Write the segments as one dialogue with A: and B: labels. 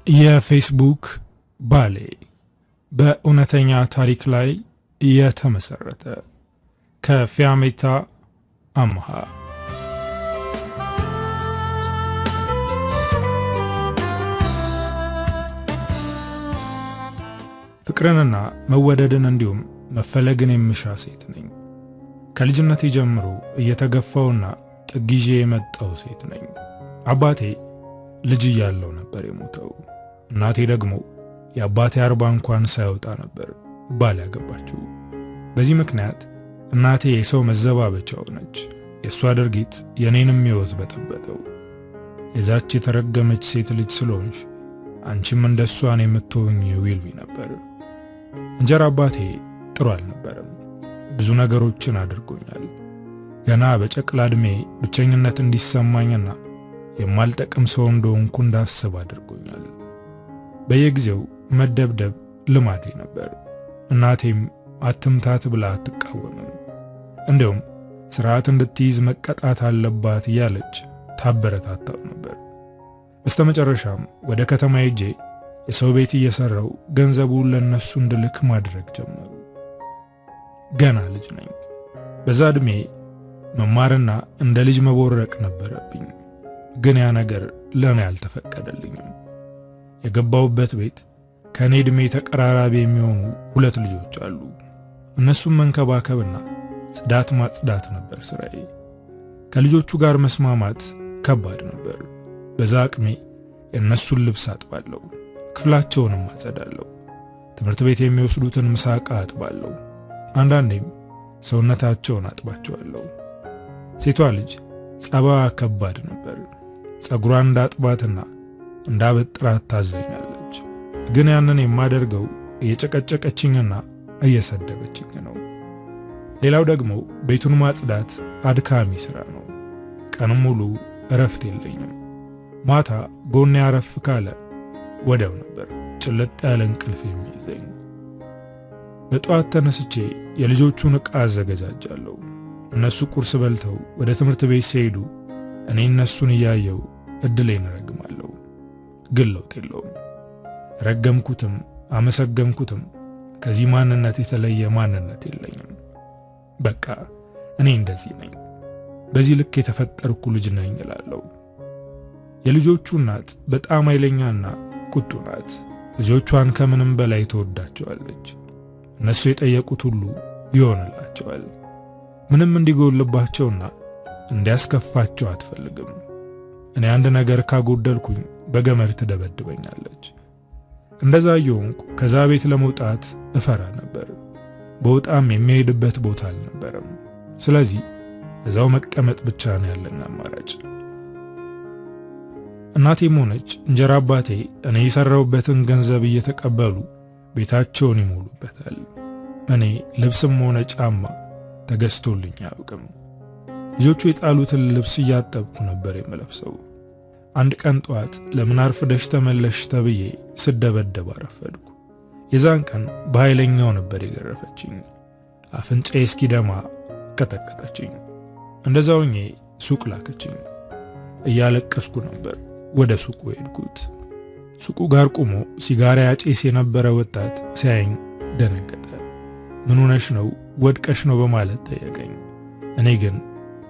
A: የፌስቡክ ባሌ በእውነተኛ ታሪክ ላይ የተመሰረተ ከፊያሜታ አምሃ። ፍቅርንና መወደድን እንዲሁም መፈለግን የምሻ ሴት ነኝ። ከልጅነቴ ጀምሮ እየተገፋውና ጥጊዤ የመጣው ሴት ነኝ። አባቴ ልጅ እያለው ነበር የሞተው። እናቴ ደግሞ የአባቴ 40 እንኳን ሳይወጣ ነበር ባል ያገባችው። በዚህ ምክንያት እናቴ የሰው መዘባበቻ ሆነች። የእሷ ድርጊት የኔንም ሕይወት በጠበጠው። የዛች የተረገመች ሴት ልጅ ስለሆንሽ አንቺም እንደሷን የምትሆኚው ይሉኝ ነበር። እንጀራ አባቴ ጥሩ አልነበረም። ብዙ ነገሮችን አድርጎኛል። ገና በጨቅላ ዕድሜ ብቸኝነት እንዲሰማኝና የማልጠቅም ሰው እንደሆንኩ እንዳስብ አድርጎኛል። በየጊዜው መደብደብ ልማዴ ነበር። እናቴም አትምታት ብላ አትቃወምም። እንዲሁም ስርዓት እንድትይዝ መቀጣት አለባት እያለች ታበረታታው ነበር። በስተመጨረሻም ወደ ከተማ ሄጄ የሰው ቤት እየሰራው ገንዘቡን ለነሱ እንድልክ ማድረግ ጀመሩ። ገና ልጅ ነኝ። በዛ ዕድሜ መማርና እንደ ልጅ መቦረቅ ነበረብኝ። ግን ያ ነገር ለኔ አልተፈቀደልኝም። የገባውበት ቤት ከኔ ዕድሜ ተቀራራቢ የሚሆኑ 2 ልጆች አሉ። እነሱም መንከባከብና ጽዳት ማጽዳት ነበር ስራዬ። ከልጆቹ ጋር መስማማት ከባድ ነበር። በዛ አቅሜ የእነሱን ልብስ አጥባለሁ፣ ክፍላቸውንም አጸዳለሁ፣ ትምህርት ቤት የሚወስዱትን ምሳቃ አጥባለሁ፣ አንዳንዴም ሰውነታቸውን አጥባቸዋለሁ። ሴቷ ልጅ ጸባዋ ከባድ ነበር። ጸጉሯን እንዳጥባትና እንዳበጥራት ታዘኛለች። ግን ያንን የማደርገው እየጨቀጨቀችኝና እየሰደበችኝ ነው። ሌላው ደግሞ ቤቱን ማጽዳት አድካሚ ስራ ነው። ቀንም ሙሉ እረፍት የለኝም። ማታ ጎኔ አረፍ ካለ ወዲያው ነበር ጭልጥ ያለ እንቅልፍ የሚይዘኝ። በጠዋት ተነስቼ የልጆቹን ዕቃ አዘገጃጃለሁ። እነሱ ቁርስ በልተው ወደ ትምህርት ቤት ሲሄዱ እኔ እነሱን እያየው እድሌን ረግማለሁ። ግን ለውጥ የለውም። ረገምኩትም አመሰገንኩትም ከዚህ ማንነት የተለየ ማንነት የለኝም። በቃ እኔ እንደዚህ ነኝ፣ በዚህ ልክ የተፈጠርኩ ልጅ ነኝ እላለሁ። የልጆቹ እናት በጣም ኃይለኛና ቁጡ ናት። ልጆቿን ከምንም በላይ ትወዳቸዋለች። እነሱ የጠየቁት ሁሉ ይሆንላቸዋል። ምንም እንዲጎልባቸውና እንዲያስከፋቸው አትፈልግም። እኔ አንድ ነገር ካጎደልኩኝ በገመድ ትደበድበኛለች። እንደዛ የሆንኩ ከዛ ቤት ለመውጣት እፈራ ነበር። በወጣም የሚሄድበት ቦታ አልነበረም። ስለዚህ እዛው መቀመጥ ብቻ ነው ያለኝ አማራጭ። እናቴም ሆነች እንጀራ አባቴ እኔ የሰራሁበትን ገንዘብ እየተቀበሉ ቤታቸውን ይሞሉበታል። እኔ ልብስም ሆነ ጫማ ተገዝቶልኝ አያውቅም። ልጆቹ የጣሉትን ልብስ እያጠብኩ ነበር የምለብሰው። አንድ ቀን ጠዋት ለምን አርፍደሽ ተመለሽ ተብዬ ስደበደብ አረፈድኩ። የዛን ቀን በኃይለኛው ነበር የገረፈችኝ። አፍንጫዬ እስኪደማ ቀጠቀጠችኝ። እንደዛው ሆኜ ሱቅ ላከችኝ። እያለቀስኩ ነበር ወደ ሱቁ ሄድኩት። ሱቁ ጋር ቆሞ ሲጋራ ያጨስ የነበረ ወጣት ሲያየኝ ደነገጠ። ምን ሆነሽ ነው ወድቀሽ ነው በማለት ጠየቀኝ። እኔ ግን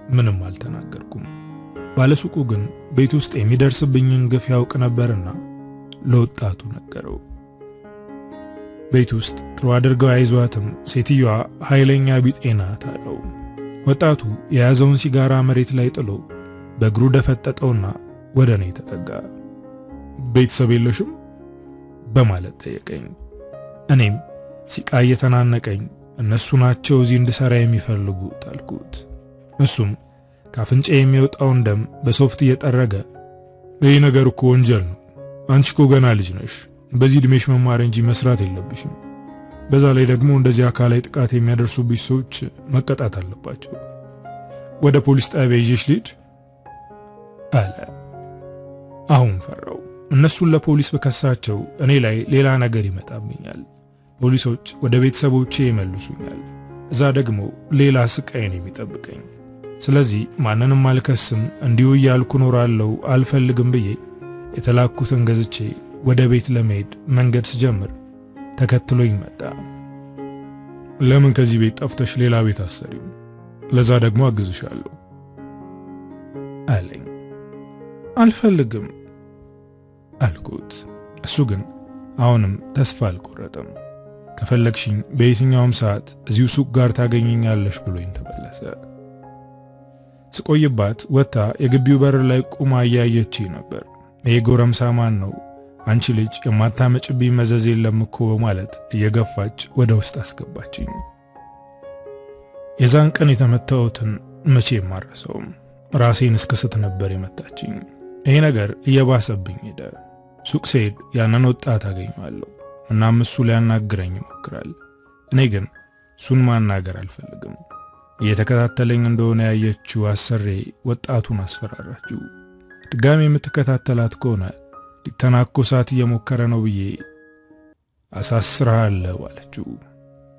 A: ምንም አልተናገርኩም። ባለሱቁ ግን ቤት ውስጥ የሚደርስብኝን ግፍ ያውቅ ነበርና ለወጣቱ ነገረው። ቤት ውስጥ ጥሩ አድርገው አይዟትም፣ ሴትዮዋ ኃይለኛ ቢጤ ናት አለው። ወጣቱ የያዘውን ሲጋራ መሬት ላይ ጥሎ በእግሩ ደፈጠጠውና ወደ እኔ ተጠጋ። ቤተሰብ የለሽም በማለት ጠየቀኝ። እኔም ሲቃ እየተናነቀኝ እነሱ ናቸው እዚህ እንድሰራ የሚፈልጉት አልኩት። እሱም ካፍንጫ የሚወጣውን ደም በሶፍት እየጠረገ ይህ ነገር እኮ ወንጀል ነው፣ አንቺ እኮ ገና ልጅ ነሽ፣ በዚህ ዕድሜሽ መማር እንጂ መስራት የለብሽም። በዛ ላይ ደግሞ እንደዚህ አካላዊ ጥቃት የሚያደርሱብሽ ሰዎች መቀጣት አለባቸው። ወደ ፖሊስ ጣቢያ ይዤሽ ልሂድ አለ። አሁን ፈራው። እነሱን ለፖሊስ በከሳቸው እኔ ላይ ሌላ ነገር ይመጣብኛል። ፖሊሶች ወደ ቤተሰቦቼ ይመልሱኛል። እዛ ደግሞ ሌላ ስቃይ ነው የሚጠብቀኝ። ስለዚህ ማንንም አልከስም፣ እንዲሁ እያልኩ ኖራለሁ፣ አልፈልግም ብዬ የተላኩትን ገዝቼ ወደ ቤት ለመሄድ መንገድ ስጀምር ተከትሎኝ መጣ። ለምን ከዚህ ቤት ጠፍተሽ ሌላ ቤት አሰሪም? ለዛ ደግሞ አግዝሻለሁ አለኝ። አልፈልግም አልኩት። እሱ ግን አሁንም ተስፋ አልቆረጠም። ከፈለግሽኝ በየትኛውም ሰዓት እዚሁ ሱቅ ጋር ታገኘኛለሽ ብሎኝ ተመለሰ። ስቆይባት ወጣ የግቢው በር ላይ ቁማ እያየችኝ ነበር። ይሄ ጎረምሳ ማን ነው? አንቺ ልጅ የማታመጭብኝ መዘዝ የለም እኮ በማለት እየገፋች ወደ ውስጥ አስገባችኝ። የዛን ቀን የተመታሁትን መቼም አልረሳውም። ራሴን እስክስት ነበር የመታችኝ። ይሄ ነገር እየባሰብኝ ሄደ። ሱቅ ስሄድ ያንን ወጣት አገኘዋለሁ። እናም እሱ ሊያናግረኝ ይሞክራል። እኔ ግን እሱን ማናገር አልፈልግም። እየተከታተለኝ እንደሆነ ያየችው አሰሬ ወጣቱን አስፈራራችው። ድጋሚ የምትከታተላት ከሆነ ሊተናኮሳት እየሞከረ ነው ብዬ አሳስርሃለሁ አለችው።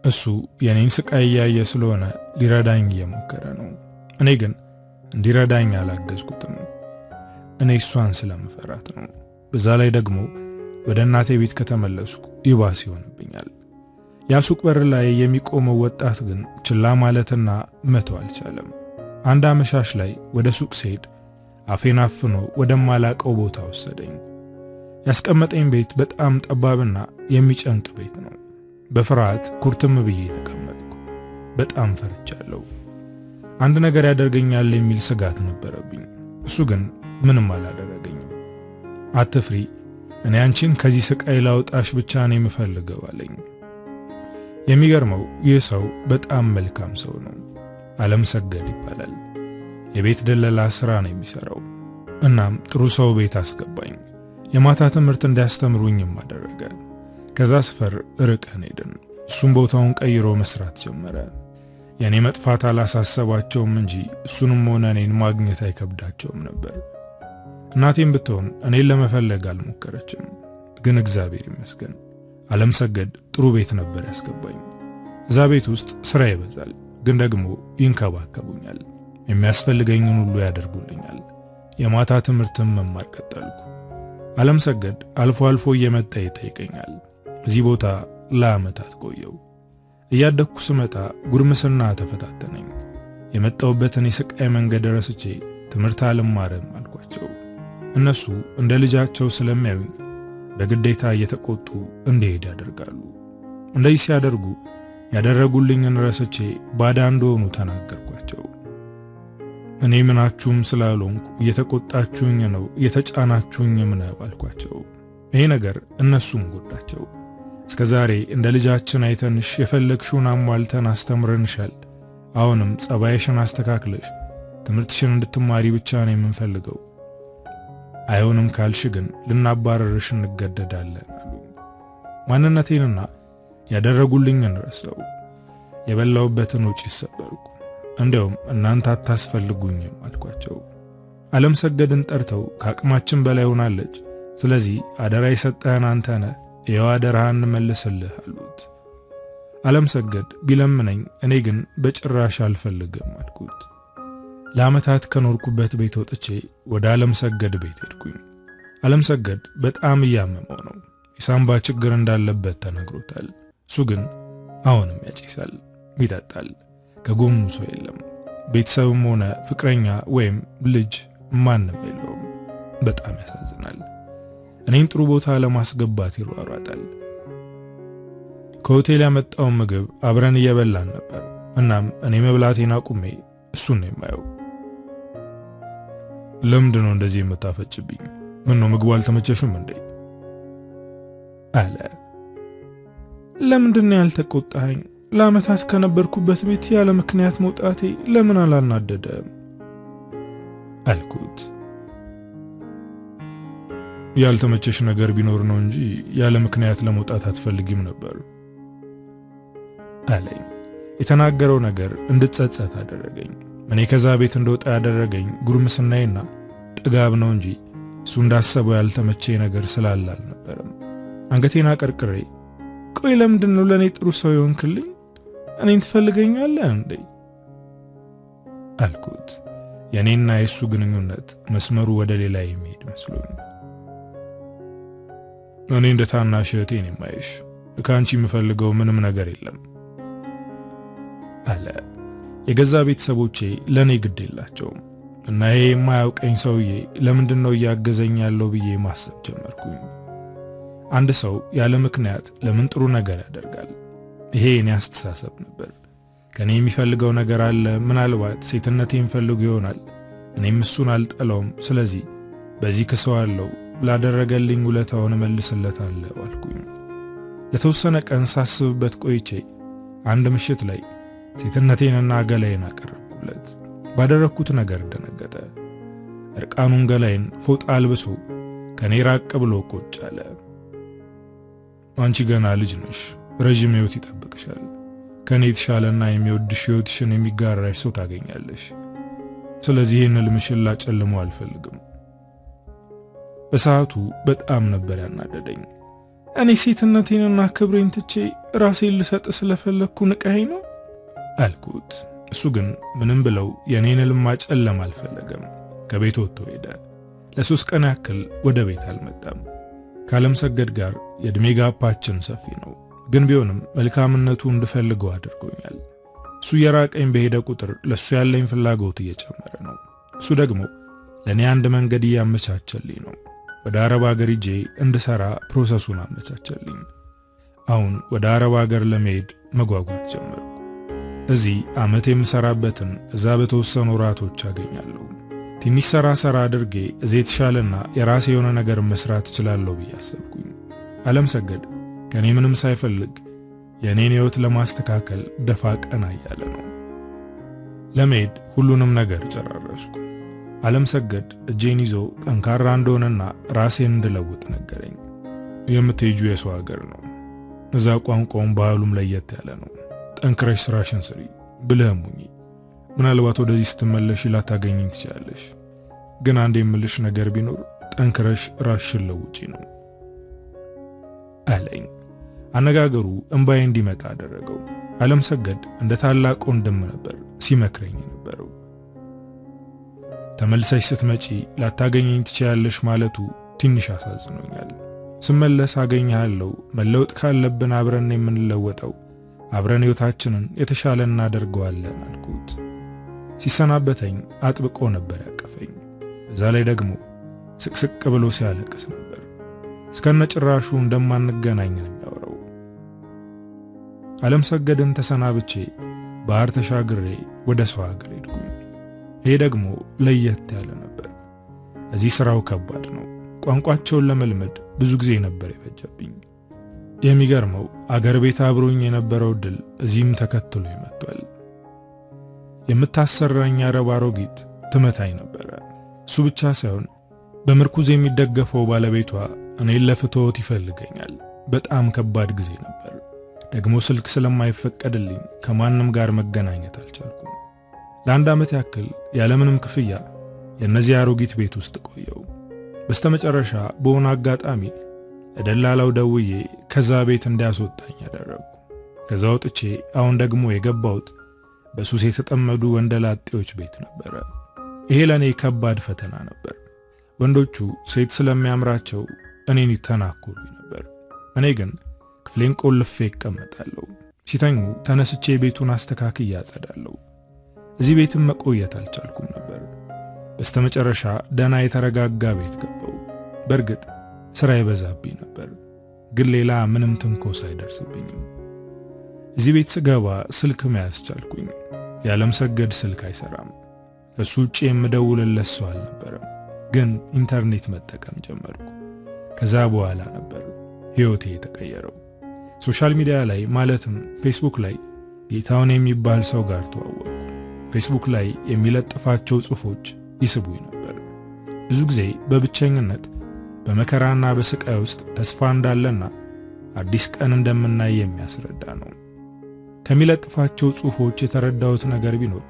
A: እሱ የኔን ስቃይ እያየ ስለሆነ ሊረዳኝ እየሞከረ ነው። እኔ ግን እንዲረዳኝ አላገዝኩትም። እኔ እሷን ስለምፈራት ነው። በዛ ላይ ደግሞ ወደ እናቴ ቤት ከተመለስኩ ይባስ ይሆንብኛል። ያ ሱቅ በር ላይ የሚቆመው ወጣት ግን ችላ ማለትና መተው አልቻለም። አንድ አመሻሽ ላይ ወደ ሱቅ ስሄድ አፌን አፍኖ ወደማላቀው ቦታ ወሰደኝ። ያስቀመጠኝ ቤት በጣም ጠባብና የሚጨንቅ ቤት ነው። በፍርሃት ኩርትም ብዬ ተቀመጥኩ። በጣም ፈርቻለሁ። አንድ ነገር ያደርገኛል የሚል ስጋት ነበረብኝ። እሱ ግን ምንም አላደረገኝም። አትፍሪ፣ እኔ አንቺን ከዚህ ስቃይ ላውጣሽ ብቻ ነው የምፈልገው አለኝ። የሚገርመው ይህ ሰው በጣም መልካም ሰው ነው። አለምሰገድ ይባላል። የቤት ደለላ ስራ ነው የሚሰራው። እናም ጥሩ ሰው ቤት አስገባኝ። የማታ ትምህርት እንዲያስተምሩኝም አደረገ። ከዛ ስፈር ርቀን ሄድን። እሱም ቦታውን ቀይሮ መስራት ጀመረ። የኔ መጥፋት አላሳሰባቸውም እንጂ እሱንም ሆነ እኔን ማግኘት አይከብዳቸውም ነበር። እናቴም ብትሆን እኔን ለመፈለግ አልሞከረችም። ግን እግዚአብሔር ይመስገን አለምሰገድ ጥሩ ቤት ነበር ያስገባኝ። እዛ ቤት ውስጥ ስራ ይበዛል፣ ግን ደግሞ ይንከባከቡኛል። የሚያስፈልገኝን ሁሉ ያደርጉልኛል። የማታ ትምህርትም መማር ቀጠልኩ። አለምሰገድ አልፎ አልፎ እየመጣ ይጠይቀኛል። እዚህ ቦታ ለዓመታት ቆየው። እያደግኩ ስመጣ ጉርምስና ተፈታተነኝ። የመጣሁበትን የስቃይ መንገድ ረስቼ ትምህርት አልማርም አልኳቸው። እነሱ እንደ ልጃቸው ስለሚያዩኝ በግዴታ እየተቆጡ እንዲሄድ ያደርጋሉ። እንደዚህ ሲያደርጉ ያደረጉልኝን ረስቼ ባዳ እንደሆኑ ተናገርኳቸው። እኔ ምናችሁም ስላልሆንኩ እየተቆጣችሁኝ ነው፣ እየተጫናችሁኝም ነው አልኳቸው። ይሄ ነገር እነሱም ጎዳቸው። እስከዛሬ እንደ ልጃችን አይተንሽ የፈለግሽውን አሟልተን አስተምረንሻል። አሁንም ጸባይሽን አስተካክለሽ ትምህርትሽን እንድትማሪ ብቻ ነው የምንፈልገው። አይሆንም ካልሽ ግን ልናባረርሽ እንገደዳለን አሉ። ማንነቴንና ያደረጉልኝን ረሳው። የበላውበትን ውጪ ሰበርኩ። እንደውም እናንተ አታስፈልጉኝም አልኳቸው። አለምሰገድን ጠርተው ከአቅማችን በላይ ሆናለች፣ ስለዚህ አደራ የሰጠህን አንተ ነህ፣ ይኸው አደራህን እንመልስልህ አሉት። አለምሰገድ ቢለምነኝ እኔ ግን በጭራሽ አልፈልግም አልኩት። ለዓመታት ከኖርኩበት ቤት ወጥቼ ወደ አለምሰገድ ቤት ሄድኩኝ። አለምሰገድ በጣም እያመመው ነው። የሳምባ ችግር እንዳለበት ተነግሮታል። እሱ ግን አሁንም ያጨሳል፣ ይጠጣል። ከጎኑ ሰው የለም። ቤተሰብም ሆነ ፍቅረኛ ወይም ልጅ ማንም የለውም። በጣም ያሳዝናል። እኔን ጥሩ ቦታ ለማስገባት ይሯሯጣል። ከሆቴል ያመጣውን ምግብ አብረን እየበላን ነበር። እናም እኔ መብላቴን አቁሜ እሱን ነው የማየው። ለምንድን ነው እንደዚህ የምታፈጭብኝ? ምን ነው ምግቡ አልተመቸሽም እንዴ? አለ። ለምንድን ነው ያልተቆጣኸኝ? ለዓመታት ከነበርኩበት ቤት ያለ ምክንያት መውጣቴ ለምን አላናደደም? አልኩት። ያልተመቸሽ ነገር ቢኖር ነው እንጂ ያለ ምክንያት ለመውጣት አትፈልጊም ነበር አለኝ። የተናገረው ነገር እንድጸጸት አደረገኝ። እኔ ከዛ ቤት እንደወጣ ያደረገኝ ጉርምስናዬና ጥጋብ ነው እንጂ እሱ እንዳሰበው ያልተመቸኝ ነገር ስላለ አልነበረም። አንገቴን አቀርቅሬ ቆይ ለምንድን ነው ለኔ ጥሩ ሰው ይሆንክልኝ? እኔን ትፈልገኛለህ እንዴ? አልኩት። የኔና የሱ ግንኙነት መስመሩ ወደ ሌላ የሚሄድ መስሎኝ። እኔ እንደ ታናሽ እህቴ ነኝ የማይሽ። ከአንቺ የምፈልገው ምንም ነገር የለም አለ። የገዛ ቤተሰቦቼ ለኔ ግድ የላቸውም እና ይሄ የማያውቀኝ ሰውዬ ለምንድን ነው እያገዘኝ ያለው ብዬ ማሰብ ጀመርኩኝ። አንድ ሰው ያለ ምክንያት ለምን ጥሩ ነገር ያደርጋል? ይሄ የኔ አስተሳሰብ ነበር። ከኔ የሚፈልገው ነገር አለ። ምናልባት ሴትነቴን ፈልጎ ይሆናል። እኔም እሱን አልጠላውም። ስለዚህ በዚህ ክሰዋለሁ፣ ላደረገልኝ ውለታውን እመልስለታለሁ አልኩኝ። ለተወሰነ ቀን ሳስብበት ቆይቼ አንድ ምሽት ላይ ሴትነቴንና ገላዬን አቀረብኩለት። ባደረኩት ነገር ደነገጠ። እርቃኑን ገላዬን ፎጣ አልብሶ ከኔ ራቅ ብሎ ቁጭ አለ። አንቺ ገና ልጅ ነሽ፣ ረጅም ሕይወት ይጠብቅሻል። ከኔ የተሻለና የሚወድሽ ሕይወትሽን የሚጋራሽ ሰው ታገኛለሽ። ስለዚህ ይህን ልምሽን ላጨልመው አልፈልግም። በሰዓቱ በጣም ነበር ያናደደኝ። እኔ ሴትነቴንና ክብሬን ትቼ ራሴን ልሰጥ ስለፈለኩ ንቀኸኝ ነው አልኩት። እሱ ግን ምንም ብለው የኔን ህልም ማጨለም አልፈለገም። ከቤት ወጥቶ ሄደ። ለ3 ቀን ያክል ወደ ቤት አልመጣም። ከዓለም ሰገድ ጋር የእድሜ ጋፓችን ሰፊ ነው፣ ግን ቢሆንም መልካምነቱ እንድፈልገው አድርጎኛል። እሱ የራቀኝ በሄደ ቁጥር ለሱ ያለኝ ፍላጎት እየጨመረ ነው። እሱ ደግሞ ለኔ አንድ መንገድ እያመቻቸልኝ ነው። ወደ አረብ ሀገር ሄጄ እንድሰራ ፕሮሰሱን አመቻቸልኝ። አሁን ወደ አረብ ሀገር ለመሄድ መጓጓት ጀመርኩ። እዚህ ዓመት የምሰራበትን እዛ በተወሰኑ ወራቶች አገኛለሁ። ትንሽ ሰራ አድርጌ እዚህ የተሻለና የራሴ የሆነ ነገር መስራት እችላለሁ ብዬ አሰብኩኝ። ዓለም ሰገድ ከኔ ምንም ሳይፈልግ የኔን ሕይወት ለማስተካከል ደፋ ቀና እያለ ነው። ለመሄድ ሁሉንም ነገር ጨራረስኩ። ዓለም ሰገድ እጄን ይዞ ጠንካራ እንደሆነና ራሴን እንድለውጥ ነገረኝ። የምትሄጂው የሰው ሀገር ነው። እዛ ቋንቋውም ባህሉም ለየት ያለ ነው። ጠንክረሽ ስራሽን ስሪ፣ ብለህም ሁኚ። ምናልባት ወደዚህ ስትመለሽ ላታገኝኝ ትችላለሽ። ግን አንድ የምልሽ ነገር ቢኖር ጠንክረሽ ራስሽን ለውጪ ነው አለኝ። አነጋገሩ እንባዬ እንዲመጣ አደረገው። ዓለም ሰገድ እንደ ታላቅ ወንድም ነበር ሲመክረኝ የነበረው። ተመልሰሽ ስትመጪ ላታገኘኝ ትችላለሽ ማለቱ ትንሽ አሳዝኖኛል። ስመለስ አገኘሃለሁ። መለወጥ ካለብን አብረን የምንለወጠው፣ አብረን ሕይወታችንን የተሻለ እናደርገዋለን አልኩት። ሲሰናበተኝ አጥብቆ ነበር ያቀፈኝ። በዛ ላይ ደግሞ ስቅስቅ ብሎ ሲያለቅስ ነበር። እስከነጭራሹ እንደማንገናኝ ነው የሚያወራው። ዓለም ሰገድን ተሰናብቼ ባህር ተሻግሬ ወደ ሰው ሀገር ሄድኩኝ። ይሄ ደግሞ ለየት ያለ ነበር። እዚህ ስራው ከባድ ነው። ቋንቋቸውን ለመልመድ ብዙ ጊዜ ነበር የፈጀብኝ። የሚገርመው አገር ቤት አብሮኝ የነበረው ድል እዚህም ተከትሎ ይመጣል። የምታሰራኝ አረብ አሮጊት ትመታኝ ነበር። እሱ ብቻ ሳይሆን በምርኩዝ የሚደገፈው ባለቤቷ እኔን ለፍትወት ይፈልገኛል። በጣም ከባድ ጊዜ ነበር። ደግሞ ስልክ ስለማይፈቀድልኝ ከማንም ጋር መገናኘት አልቻልኩም። ለአንድ ዓመት ያክል ያለምንም ክፍያ የነዚህ አሮጊት ቤት ውስጥ ቆየው። በስተመጨረሻ በሆነ አጋጣሚ ለደላላው ደውዬ ከዛ ቤት እንዲያስወጣኝ ያደረግኩ። ከዛ ወጥቼ አሁን ደግሞ የገባሁት በሱስ የተጠመዱ ወንደላጤዎች ቤት ነበር። ይሄ ለኔ ከባድ ፈተና ነበር። ወንዶቹ ሴት ስለሚያምራቸው እኔን ይተናኮሉኝ ነበር። እኔ ግን ክፍሌን ቆልፌ እቀመጣለሁ። ሲተኙ ተነስቼ ቤቱን አስተካክዬ አጸዳለሁ። እዚህ ቤትም መቆየት አልቻልኩም ነበር። በስተመጨረሻ ደና የተረጋጋ ቤት ገባው። በርግጥ ስራ ይበዛብኝ ነበር፣ ግን ሌላ ምንም ትንኮሳ አይደርስብኝም። እዚህ ቤት ስገባ ስልክ መያዝ ቻልኩኝ። የዓለም ሰገድ ስልክ አይሰራም። ከሱ ውጪ የምደውልለት ሰው አልነበረም፣ ግን ኢንተርኔት መጠቀም ጀመርኩ። ከዛ በኋላ ነበር ሕይወቴ የተቀየረው። ሶሻል ሚዲያ ላይ ማለትም ፌስቡክ ላይ ጌታውን የሚባል ሰው ጋር ተዋወቅኩ። ፌስቡክ ላይ የሚለጥፋቸው ጽሑፎች ይስቡኝ ነበር። ብዙ ጊዜ በብቸኝነት በመከራና በስቃይ ውስጥ ተስፋ እንዳለና አዲስ ቀን እንደምናይ የሚያስረዳ ነው። ከሚለጥፋቸው ጽሑፎች የተረዳሁት ነገር ቢኖር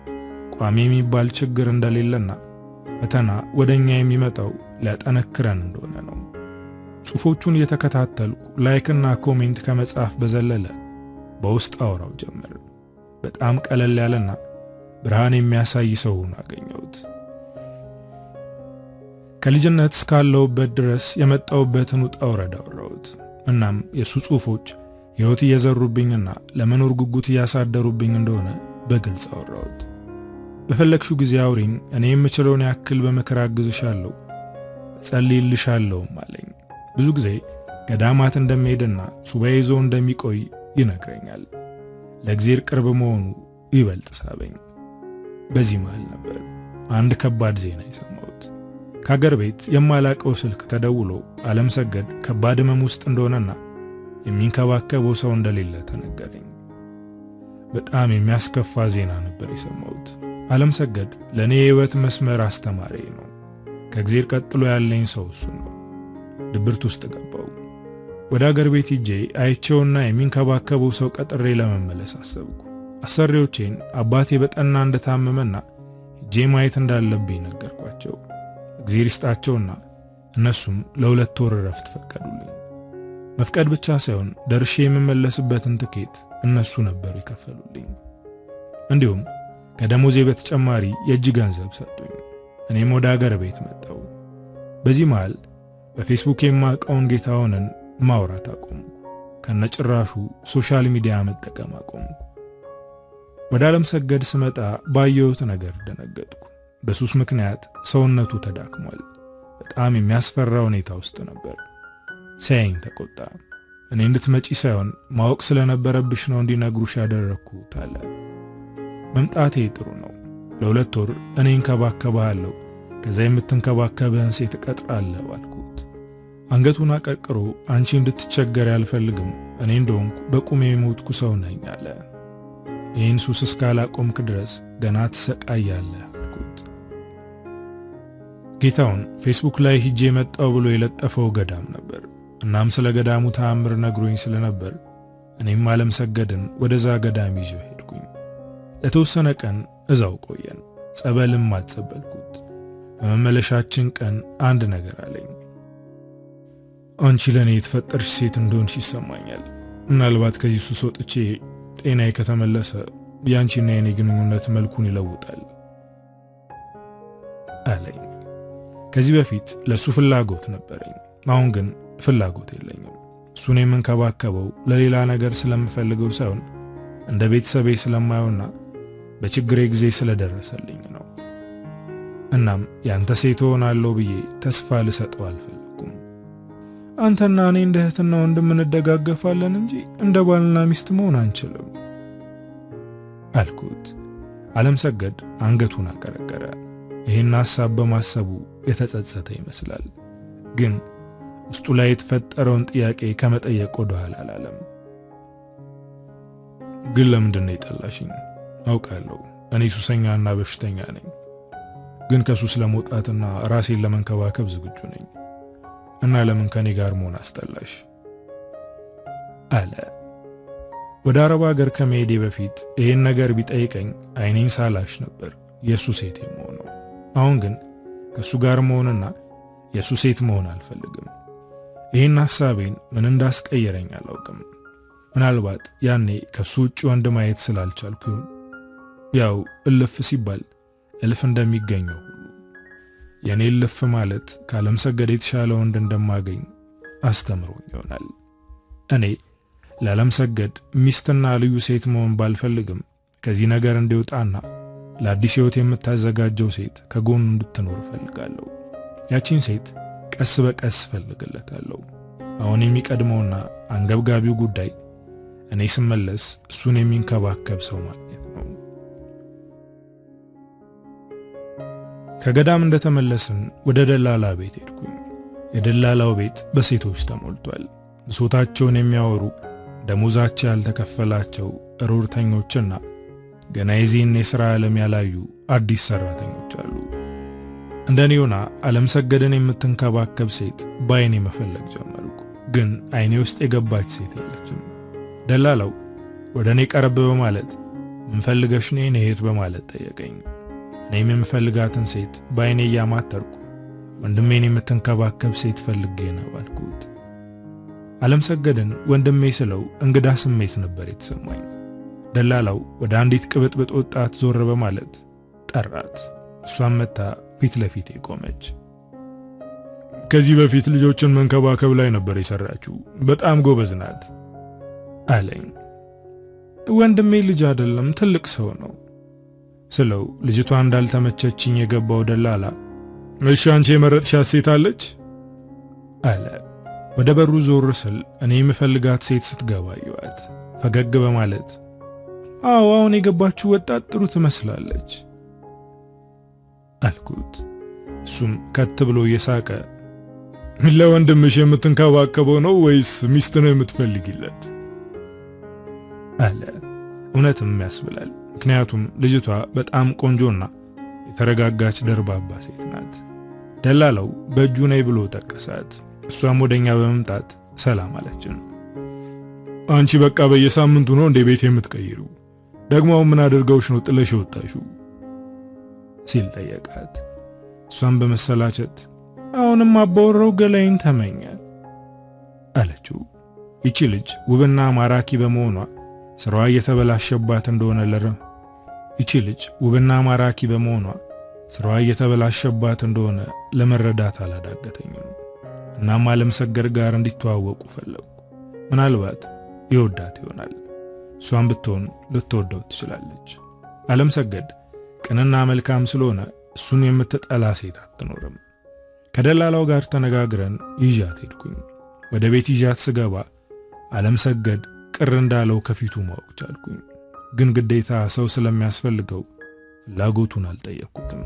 A: ቋሚ የሚባል ችግር እንደሌለና ፈተና ወደኛ የሚመጣው ሊያጠነክረን እንደሆነ ነው። ጽሑፎቹን እየተከታተልኩ ላይክና ኮሜንት ከመጻፍ በዘለለ በውስጥ አወራው ጀመር። በጣም ቀለል ያለና ብርሃን የሚያሳይ ሰውን አገኘሁት። ከልጅነት እስካለሁበት ድረስ የመጣሁበትን ውጣ ውረድ አወራሁት። እናም የሱ ጽሑፎች ሕይወት እየዘሩብኝና ለመኖር ጉጉት እያሳደሩብኝ እንደሆነ በግልጽ አወራሁት። በፈለግሽው ጊዜ አውሪኝ፣ እኔ የምችለውን ያክል በምክር አግዝሻለሁ፣ ጸልይልሻለሁም አለኝ። ብዙ ጊዜ ገዳማት እንደሚሄድና ሱባኤ ይዞ እንደሚቆይ ይነግረኛል። ለእግዚአብሔር ቅርብ መሆኑ ይበልጥ ሳበኝ። በዚህ መሃል ነበር አንድ ከባድ ዜና የሰማሁት። ከአገር ቤት የማላቀው ስልክ ተደውሎ ዓለምሰገድ ከባድ ሕመም ውስጥ እንደሆነና የሚንከባከበው ሰው እንደሌለ ተነገረኝ። በጣም የሚያስከፋ ዜና ነበር የሰማሁት። ዓለምሰገድ ለእኔ የሕይወት መስመር አስተማሪ ነው። ከእግዚአብሔር ቀጥሎ ያለኝ ሰው እሱ ነው። ድብርት ውስጥ ገባው። ወደ አገር ቤት ሄጄ አይቼውና የሚንከባከበው ሰው ቀጥሬ ለመመለስ አሰብኩ። አሰሪዎቼን አባቴ በጠና እንደታመመና ሄጄ ማየት እንዳለብኝ ነገርኳቸው። እግዚአብሔር ይስጣቸውና እነሱም ለ2 ወር ረፍት ፈቀዱልኝ። መፍቀድ ብቻ ሳይሆን ደርሼ የምመለስበትን ትኬት እነሱ ነበሩ የከፈሉልኝ። እንዲሁም ከደሞዜ በተጨማሪ የእጅ ገንዘብ ሰጡኝ። እኔም ወደ አገር ቤት መጣሁ። በዚህ መሃል በፌስቡክ የማውቀውን ጌታውንን ማውራት አቆምኩ። ከነጭራሹ ሶሻል ሚዲያ መጠቀም አቆምኩ። ወደ ዓለምሰገድ ስመጣ ባየሁት ነገር ደነገጥኩ። በሱስ ምክንያት ሰውነቱ ተዳክሟል። በጣም የሚያስፈራ ሁኔታ ውስጥ ነበር። ሲያየኝ ተቆጣ። እኔ እንድትመጪ ሳይሆን ማወቅ ስለነበረብሽ ነው እንዲነግሩሽ ያደረግኩት አለ። መምጣቴ ጥሩ ነው። ለ2 ወር እኔ እንከባከብሃለሁ፣ ከዛ የምትንከባከብህን ሴት እቀጥራለሁ አልኩት። አንገቱን አቀርቅሮ አንቺ እንድትቸገር አልፈልግም፣ እኔ እንደሆንኩ በቁሜ የሞትኩ ሰው ነኝ አለ። ይህን ሱስ እስካላቆምክ ድረስ ገና ትሰቃያለህ አልኩት። ጌታውን ፌስቡክ ላይ ሂጄ መጣው ብሎ የለጠፈው ገዳም ነበር። እናም ስለ ገዳሙ ተአምር ነግሮኝ ስለነበር እኔም ዓለምሰገድን ወደዛ ገዳም ይዤው ሄድኩኝ። ለተወሰነ ቀን እዛው ቆየን። ጸበልም አጸበልኩት። በመመለሻችን ቀን አንድ ነገር አለኝ። አንቺ ለኔ የተፈጠርሽ ሴት እንደሆንሽ ይሰማኛል። ምናልባት ከዚህ ሱስ ወጥቼ ጤናዬ ከተመለሰ ያንቺና የኔ ግንኙነት መልኩን ይለውጣል አለኝ። ከዚህ በፊት ለሱ ፍላጎት ነበረኝ። አሁን ግን ፍላጎት የለኝም። እሱን የምንከባከበው ለሌላ ነገር ስለምፈልገው ሳይሆን እንደ ቤተሰቤ ስለማየውና በችግሬ ጊዜ ስለደረሰልኝ ነው። እናም ያንተ ሴት ሆናለሁ ብዬ ተስፋ ልሰጠው አልፈለኩም። አንተና እኔ እንደ እህትና ወንድም እንደጋገፋለን እንጂ እንደ ባልና ሚስት መሆን አንችልም አልኩት። ዓለምሰገድ አንገቱን አቀረቀረ። ይህን ሐሳብ በማሰቡ የተጸጸተ ይመስላል። ግን ውስጡ ላይ የተፈጠረውን ጥያቄ ከመጠየቅ ወደ ኋላ አላለም። ግን ለምንድን ነው የጠላሽኝ? አውቃለሁ እኔ ሱሰኛና በሽተኛ ነኝ። ግን ከሱስ ለመውጣትና ራሴን ለመንከባከብ ዝግጁ ነኝ። እና ለምን ከኔ ጋር መሆን አስጠላሽ? አለ። ወደ አረብ ሀገር ከመሄዴ በፊት ይህን ነገር ቢጠይቀኝ አይኔን ሳላሽ ነበር የሱ ሴት የምሆነው። አሁን ግን ከሱ ጋር መሆንና የሱ ሴት መሆን አልፈልግም። ይህን ሐሳቤን ምን እንዳስቀየረኝ አላውቅም። ምናልባት ያኔ ከሱ ውጭ ወንድ ማየት ስላልቻልኩ ይሁን። ያው እልፍ ሲባል እልፍ እንደሚገኘው ሁሉ የኔ እልፍ ማለት ከዓለምሰገድ የተሻለ ወንድ እንደማገኝ አስተምሮኝ ይሆናል። እኔ ለዓለምሰገድ ሚስትና ልዩ ሴት መሆን ባልፈልግም ከዚህ ነገር እንዲወጣና ለአዲስ ሕይወት የምታዘጋጀው ሴት ከጎኑ እንድትኖር እፈልጋለሁ። ያቺን ሴት ቀስ በቀስ እፈልግለታለሁ። አሁን የሚቀድመውና አንገብጋቢው ጉዳይ እኔ ስመለስ እሱን የሚንከባከብ ሰው ማግኘት ነው። ከገዳም እንደተመለስን ወደ ደላላ ቤት ሄድኩኝ። የደላላው ቤት በሴቶች ተሞልቷል። ብሶታቸውን የሚያወሩ ደሞዛቸው ያልተከፈላቸው ሩርተኞችና ገና የዚህን የሥራ ዓለም ያላዩ አዲስ ሰራተኞች አሉ። እንደኔውና ዓለምሰገድን የምትንከባከብ ሴት በአይኔ መፈለግ ጀመርኩ። ግን አይኔ ውስጥ የገባች ሴት የለችም። ደላላው ወደ እኔ ቀረብ በማለት ምን ፈልገሽ ነው የኔ እህት በማለት ጠየቀኝ። እኔም የምፈልጋትን ሴት በአይኔ እያማተርኩ ወንድሜን የምትንከባከብ ሴት ፈልጌ ነው አልኩት። ዓለምሰገድን ወንድሜ ስለው እንግዳ ስሜት ነበር የተሰማኝ። ደላላው ወደ አንዲት ቅብጥብጥ ወጣት ዞር በማለት ጠራት። እሷም መታ ፊት ለፊት ቆመች። ከዚህ በፊት ልጆችን መንከባከብ ላይ ነበር የሰራችው። በጣም ጎበዝ ናት አለኝ። ወንድሜ ልጅ አይደለም ትልቅ ሰው ነው ስለው ልጅቷ እንዳልተመቸችኝ የገባው ደላላ እሺ አንቺ የመረጥሻት ሴት አለች አለ። ወደ በሩ ዞር ስል እኔ የምፈልጋት ሴት ስትገባ አየኋት። ፈገግ በማለት አዎ አሁን የገባችው ወጣት ጥሩ ትመስላለች አልኩት። እሱም ከት ብሎ እየሳቀ ለወንድምሽ የምትንከባከበው ነው ወይስ ሚስት ነው የምትፈልጊለት አለ። እውነትም ያስብላል። ምክንያቱም ልጅቷ በጣም ቆንጆና የተረጋጋች ደርባባ ሴት ናት። ደላላው በእጁ ነይ ብሎ ጠቀሳት። እሷም ወደኛ በመምጣት ሰላም አለችን። አንቺ በቃ በየሳምንቱ ነው እንደ ቤት የምትቀይሪው? ደግሞ ምን አድርገውሽ ነው ጥለሽ ወጣሽው ሲል ጠየቃት። እሷም በመሰላቸት አሁንም አባወራው ገላይን ተመኘ አለችው። ይቺ ልጅ ውብና ማራኪ በመሆኗ ስራዋ እየተበላሸባት እንደሆነ ለመረዳት አላዳገተኝም። እናም አለምሰገድ ጋር እንዲተዋወቁ ፈለጉ። ምናልባት ይወዳት ይሆናል። እሷም ብትሆን ልትወደው ትችላለች። አለምሰገድ ቅንና መልካም ስለሆነ እሱን የምትጠላ ሴት አትኖርም። ከደላላው ጋር ተነጋግረን ይዣት ሄድኩኝ። ወደ ቤት ይዣት ስገባ አለምሰገድ ቅር እንዳለው ከፊቱ ማወቅ ቻልኩኝ። ግን ግዴታ ሰው ስለሚያስፈልገው ፍላጎቱን አልጠየቅኩትም።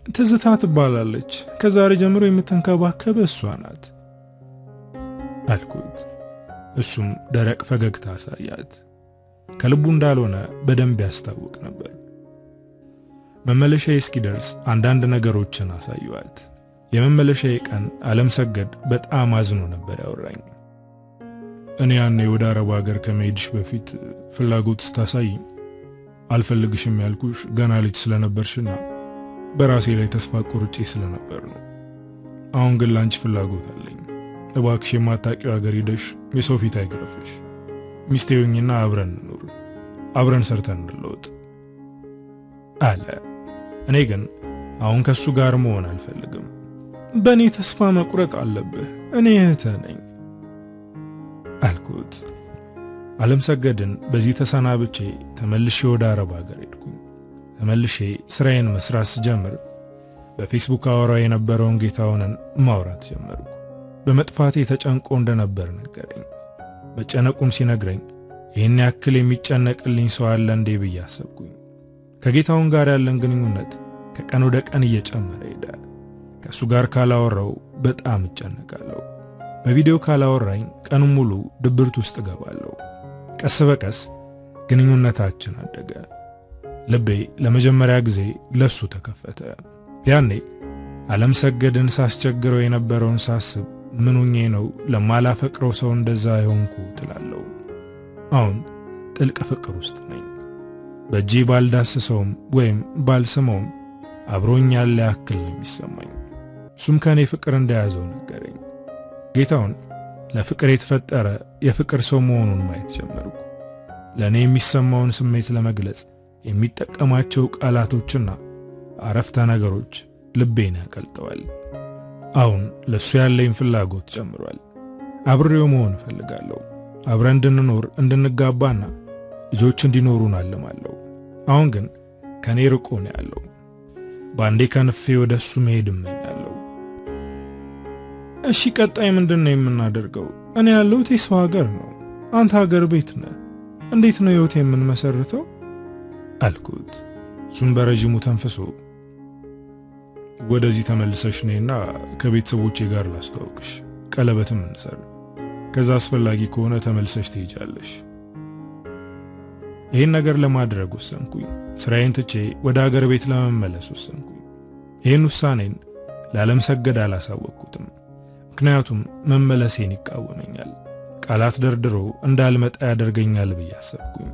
A: ትዝታ ትባላለች። ከዛሬ ጀምሮ የምትንከባከበ እሷ ናት አልኩት። እሱም ደረቅ ፈገግታ አሳያት። ከልቡ እንዳልሆነ በደንብ ያስታውቅ ነበር። መመለሻዬ እስኪደርስ አንዳንድ ነገሮችን አሳየዋት። የመመለሻዬ ቀን አለምሰገድ በጣም አዝኖ ነበር ያወራኝ። እኔ ያኔ ወደ አረብ ሀገር ከመሄድሽ በፊት ፍላጎት ስታሳይኝ አልፈልግሽም ያልኩሽ ገና ልጅ ስለነበርሽና በራሴ ላይ ተስፋ ቆርጬ ስለነበር ነው። አሁን ግን ላንቺ ፍላጎት አለኝ። እባክሽ የማታውቂው ሀገር ሄደሽ የሰው ፊት አይግረፍሽ። ሚስቴ ሆኚና አብረን እንኑር፣ አብረን ሰርተን እንለወጥ አለ። እኔ ግን አሁን ከሱ ጋር መሆን አልፈልግም። በእኔ ተስፋ መቁረጥ አለብህ፣ እኔ እህትህ ነኝ አልኩት። አለምሰገድን በዚህ ተሰናብቼ ተመልሼ ወደ አረብ ሀገር ሄድኩኝ። ተመልሼ ስራዬን መስራት ስጀምር በፌስቡክ አወራው የነበረውን ጌታውንን ማውራት ጀመርኩ። በመጥፋቴ ተጨንቆ እንደነበር ነገረኝ። መጨነቁን ሲነግረኝ ይህን ያክል የሚጨነቅልኝ ሰው አለ እንዴ ብዬ አሰብኩኝ። ከጌታውን ጋር ያለን ግንኙነት ከቀን ወደ ቀን እየጨመረ ሄደ። ከሱ ጋር ካላወራው በጣም እጨነቃለሁ። በቪዲዮ ካላወራኝ ቀኑን ሙሉ ድብርት ውስጥ ገባለሁ። ቀስ በቀስ ግንኙነታችን አደገ። ልቤ ለመጀመሪያ ጊዜ ለሱ ተከፈተ። ያኔ አለምሰገድን ሳስቸግረው የነበረውን ሳስብ ምኑኜ ነው ለማላፈቅረው ሰው እንደዛ ይሆንኩ ትላለሁ። አሁን ጥልቅ ፍቅር ውስጥ ነኝ። በእጄ ባልዳስሰውም ወይም ባልስመውም አብሮኝ ያለ ያክል ነው የሚሰማኝ። እሱም ከኔ ፍቅር እንደያዘው ነገረኝ። ጌታውን ለፍቅር የተፈጠረ የፍቅር ሰው መሆኑን ማየት ጀመርኩ። ለእኔ የሚሰማውን ስሜት ለመግለጽ የሚጠቀማቸው ቃላቶችና አረፍተ ነገሮች ልቤን ያቀልጠዋል። አሁን ለሱ ያለኝ ፍላጎት ጨምሯል። አብሬው መሆን እፈልጋለሁ። አብረን እንድንኖር እንድንጋባና ልጆች እንዲኖሩን አልማለሁ። አሁን ግን ከኔ ርቆ ነው ያለው። ባንዴ ከንፌ ወደሱ መሄድ እመኛለሁ። እሺ ቀጣይ ምንድነው የምናደርገው? እኔ ያለሁት የሰው ሀገር ነው፣ አንተ ሀገር ቤት ነህ። እንዴት ነው ህይወት የምንመሰርተው አልኩት። እሱም በረጅሙ ተንፍሶ ወደዚህ ተመልሰሽ ነይና ከቤተሰቦቼ ጋር ላስተዋውቅሽ፣ ቀለበትም እንሰር፣ ከዛ አስፈላጊ ከሆነ ተመልሰሽ ትሄጃለሽ። ይህን ነገር ለማድረግ ወሰንኩኝ። ስራዬን ትቼ ወደ ሀገር ቤት ለመመለስ ወሰንኩኝ። ይህን ውሳኔን ለአለምሰገድ አላሳወቅኩትም፣ ምክንያቱም መመለሴን ይቃወመኛል፣ ቃላት ደርድሮ እንዳልመጣ ያደርገኛል ብዬ አሰብኩኝ።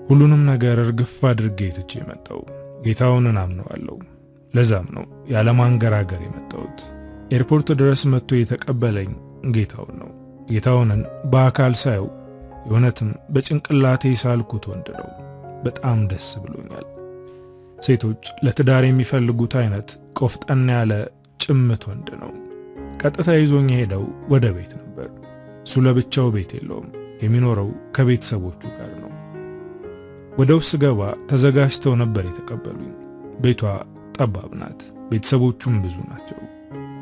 A: ሁሉንም ነገር እርግፍ አድርጌ ትቼ መጣሁ። ጌታውንን አምነዋለሁ። ለዛም ነው ያለማንገራገር የመጣሁት። ኤርፖርት ድረስ መጥቶ የተቀበለኝ ጌታውን ነው። ጌታውንን በአካል ሳየው የእውነትም በጭንቅላቴ ሳልኩት ወንድ ነው። በጣም ደስ ብሎኛል። ሴቶች ለትዳር የሚፈልጉት አይነት ቆፍጠን ያለ ጭምት ወንድ ነው። ቀጥታ ይዞኝ ሄደው ወደ ቤት ነበር። እሱ ለብቻው ቤት የለውም፣ የሚኖረው ከቤተሰቦቹ ጋር ነው። ወደ ውስጥ ገባ ተዘጋጅተው ነበር የተቀበሉኝ። ቤቷ ጠባብ ናት፣ ቤተሰቦቹም ብዙ ናቸው።